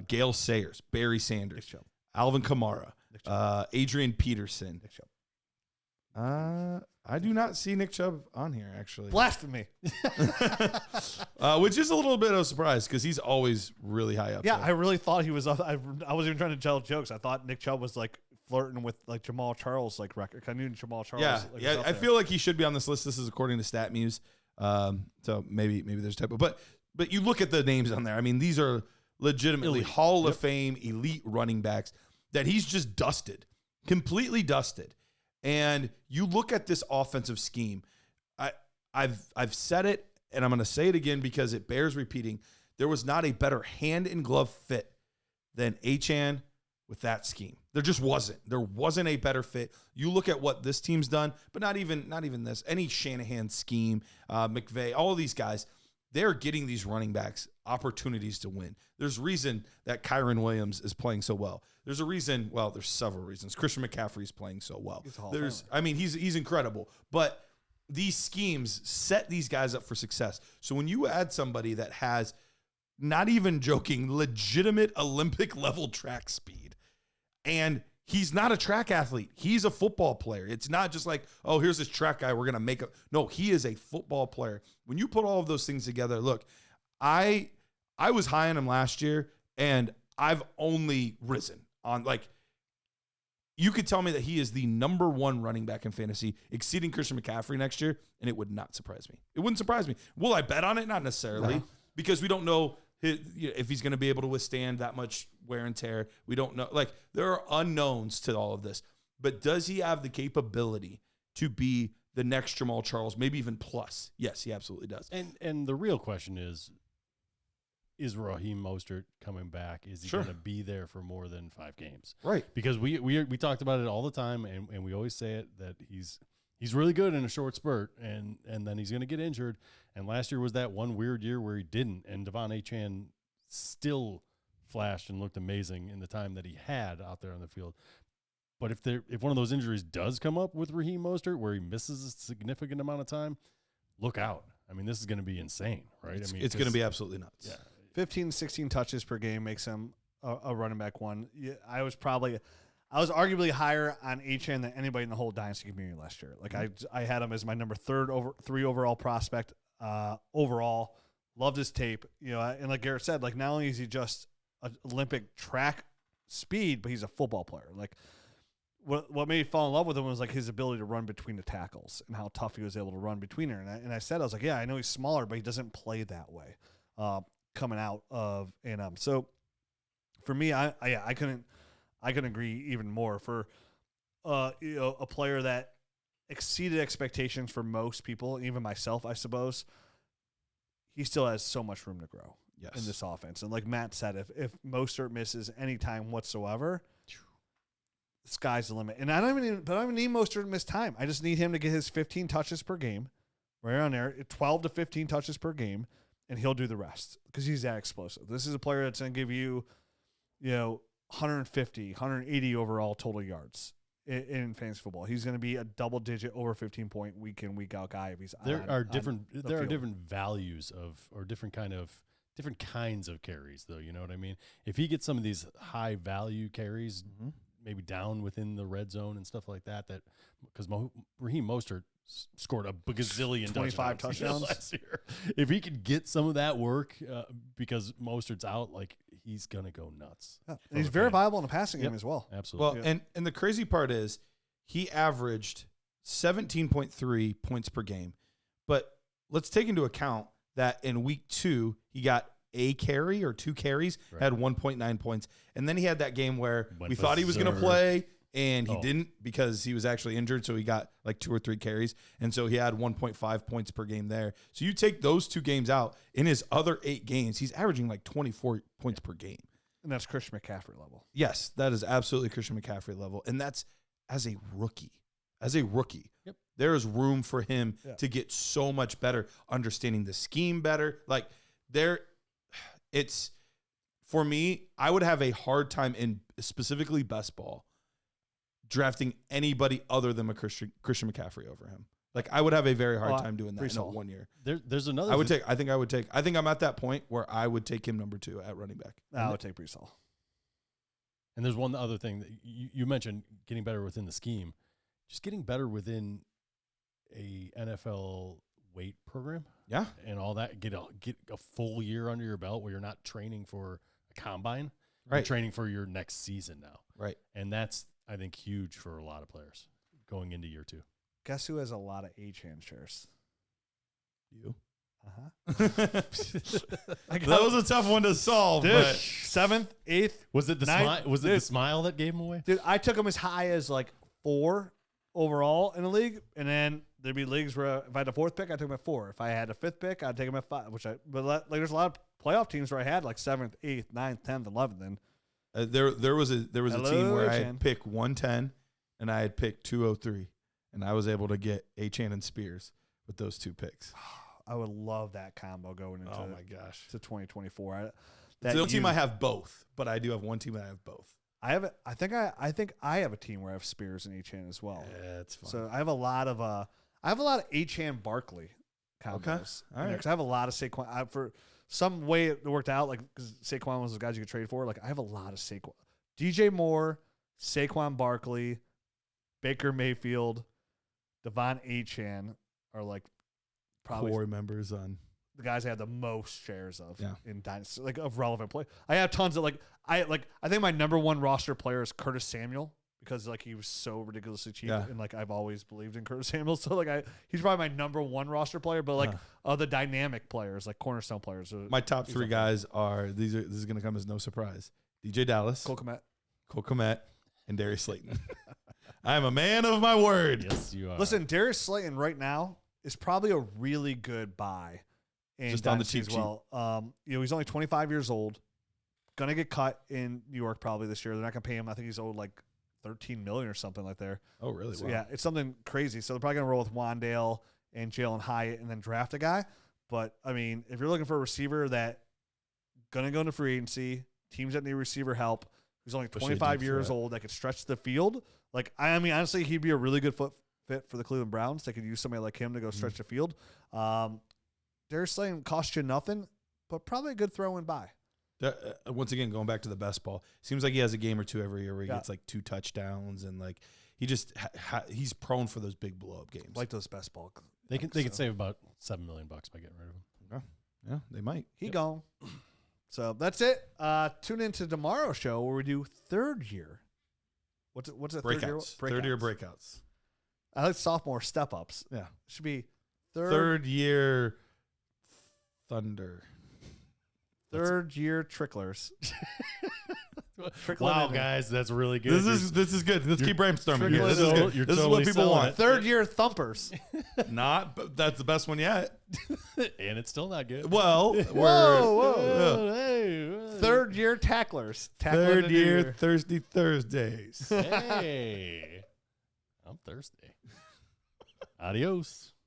Gale Sayers, Barry Sanders, Alvin Kamara, Adrian Peterson. Nick Chubb. I do not see Nick Chubb on here, actually. Blasphemy. Which is a little bit of a surprise because he's always really high up. Yeah, there. I really thought he was up. I wasn't even trying to tell jokes. I thought Nick Chubb was like flirting with like Jamal Charles like record. I knew Jamal Charles. Yeah. I feel like he should be on this list. This is according to StatMuse. So maybe there's a typo. But you look at the names on there. I mean, these are legitimately Elite. Hall of Fame elite running backs that he's just dusted, completely dusted. And you look at this offensive scheme. I've said it, and I'm going to say it again because it bears repeating. There was not a better hand in glove fit than Achane with that scheme. There just wasn't. There wasn't a better fit. You look at what this team's done, but not even this. Any Shanahan scheme, McVay, all of these guys, they're getting these running backs opportunities to win. There's reason that Kyron Williams is playing so well. There's a reason. Well, there's several reasons. Christian McCaffrey is playing so well. He's incredible. But these schemes set these guys up for success. So when you add somebody that has, not even joking, legitimate Olympic level track speed, and he's not a track athlete. He's a football player. It's not just like, oh, here's this track guy. We're going to make it. No, he is a football player. When you put all of those things together, look, I was high on him last year, and I've only risen on, like, you could tell me that he is the number one running back in fantasy, exceeding Christian McCaffrey next year, and it would not surprise me. It wouldn't surprise me. Will I bet on it? Not necessarily, because we don't know if he's going to be able to withstand that much wear and tear. We don't know. Like, there are unknowns to all of this. But does he have the capability to be the next Jamal Charles, maybe even plus? Yes, he absolutely does. And the real question is Raheem Mostert coming back? Is he going to be there for more than 5 games? Right. Because we talked about it all the time, and we always say it, that he's really good in a short spurt, and then he's going to get injured. And last year was that one weird year where he didn't, and Devon Achane still flashed and looked amazing in the time that he had out there on the field. But if one of those injuries does come up with Raheem Mostert, where he misses a significant amount of time, look out. I mean, this is going to be insane, right? It's going to be absolutely nuts. Yeah. 15, 16 touches per game makes him a running back one. Yeah, I was arguably higher on Achane than anybody in the whole Dynasty community last year. Like, I had him as my number 3 overall prospect overall. Loved his tape. You know, and like Garrett said, like, not only is he just an Olympic track speed, but he's a football player. Like, what made me fall in love with him was like his ability to run between the tackles and how tough he was able to run between her. And I said, I was like, yeah, I know he's smaller, but he doesn't play that way coming out of A&M. So for me, I couldn't agree even more. For a player that exceeded expectations for most people, even myself, I suppose, he still has so much room to grow in this offense. And like Matt said, if Mostert misses any time whatsoever, sky's the limit. And I don't even need Mostert to miss time. I just need him to get his 15 touches per game, right on there, 12 to 15 touches per game, and he'll do the rest because he's that explosive. This is a player that's going to give you, 150, 180 overall total yards in fantasy football. He's going to be a double-digit over 15-point week in, week out guy if he's there are different values or different kinds of carries, though. You know what I mean? If he gets some of these high value carries, maybe down within the red zone and stuff like that, because Raheem Mostert scored a gazillion 25 touchdowns last year. If he could get some of that work, because Mostert's out, like he's gonna go nuts. Yeah. And he's very viable in the passing game as well. Absolutely. Well, and the crazy part is he averaged 17.3 points per game, but let's take into account that in week 2 he got a carry or 2 carries, had 1.9 points, and then he had that game where we thought he was going to play. And he didn't because he was actually injured, so he got like 2 or 3 carries, and so he had 1.5 points per game there. So you take those 2 games out, in his other 8 games, he's averaging like 24 points per game. And that's Christian McCaffrey level. Yes, that is absolutely Christian McCaffrey level, and that's as a rookie. As a rookie, there is room for him to get so much better, understanding the scheme better. Like it's for me, I would have a hard time in specifically best ball drafting anybody other than Christian McCaffrey over him. Like I would have a very hard time doing that in 1 year. There's another. I think I'm at that point where I would take him number 2 at running back. I would take Brees Hall. And there's one other thing that you mentioned, getting better within the scheme, just getting better within a NFL weight program. Yeah, and all that. Get a full year under your belt where you're not training for a combine, right? You're training for your next season now, right? And that's, I think, huge for a lot of players going into year 2. Guess who has a lot of Achane shares? You. That was a tough one to solve. Dude, but 7th, 8th. Was it the smile? Was it the smile that gave him away? Dude, I took him as high as like 4 overall in the league, and then there'd be leagues where if I had a 4th pick, I took him at 4. If I had a 5th pick, I'd take him at 5. But there's a lot of playoff teams where I had like 7th, 8th, 9th, 10th, 11th. Then there was a team where I had picked 110 and I had picked 203, and I was able to get Achane and Spears with those 2 picks. I would love that combo going into to 2024. It's the only team I have both, but I do have one team that I have both. I think I have a team where I have Spears and Achane as well. Yeah, it's fun. So I have a lot of Achane Barkley combos. Okay. All right. Because I have a lot of Saquon. For some way it worked out, like because Saquon was the guys you could trade for. Like I have a lot of Saquon. DJ Moore, Saquon Barkley, Baker Mayfield, Devon Achane are like probably core members on the guys I have the most shares of in Dynasty, like of relevant play. I have tons of I think my number 1 roster player is Curtis Samuel because like he was so ridiculously cheap and like I've always believed in Curtis Samuel. So like he's probably my number 1 roster player, but like other dynamic players, like cornerstone players. My top 3 guys are this is going to come as no surprise. DJ Dallas, Cole Kmet, and Darius Slayton. I am a man of my word. Yes, you are. Listen, Darius Slayton right now is probably a really good buy. Just on the cheap as well. He's only 25 years old. Gonna get cut in New York probably this year. They're not gonna pay him. I think he's owed like $13 million or something like there. Oh, really? So, wow. yeah, it's something crazy. So they're probably gonna roll with Wandale and Jalen Hyatt and then draft a guy. But I mean, if you're looking for a receiver that gonna go into free agency, teams that need receiver help, who's only 25 years old, that could stretch the field. Like I mean, honestly, he'd be a really good fit for the Cleveland Browns. They could use somebody like him to go stretch the field. Darius Slayton cost you nothing, but probably a good throw-in buy. Once again, going back to the best ball, seems like he has a game or 2 every year where he gets like 2 touchdowns and like he just he's prone for those big blow-up games. Like those best ball. They could save about $7 million by getting rid of him. Yeah, they might. He gone. So that's it. Tune into tomorrow's show where we do 3rd year. What's a breakouts? 3rd year breakouts. I like sophomore step ups. Yeah, should be 3rd year thunder. 3rd year tricklers. Wow, guys, that's really good. This is good. Let's keep brainstorming here. This is what people want. 3rd year thumpers. But that's the best one yet. And it's still not good. Well, whoa. Hey, 3rd year year tacklers. Third year Thirsty Thursdays. Hey, I'm thirsty. Adios.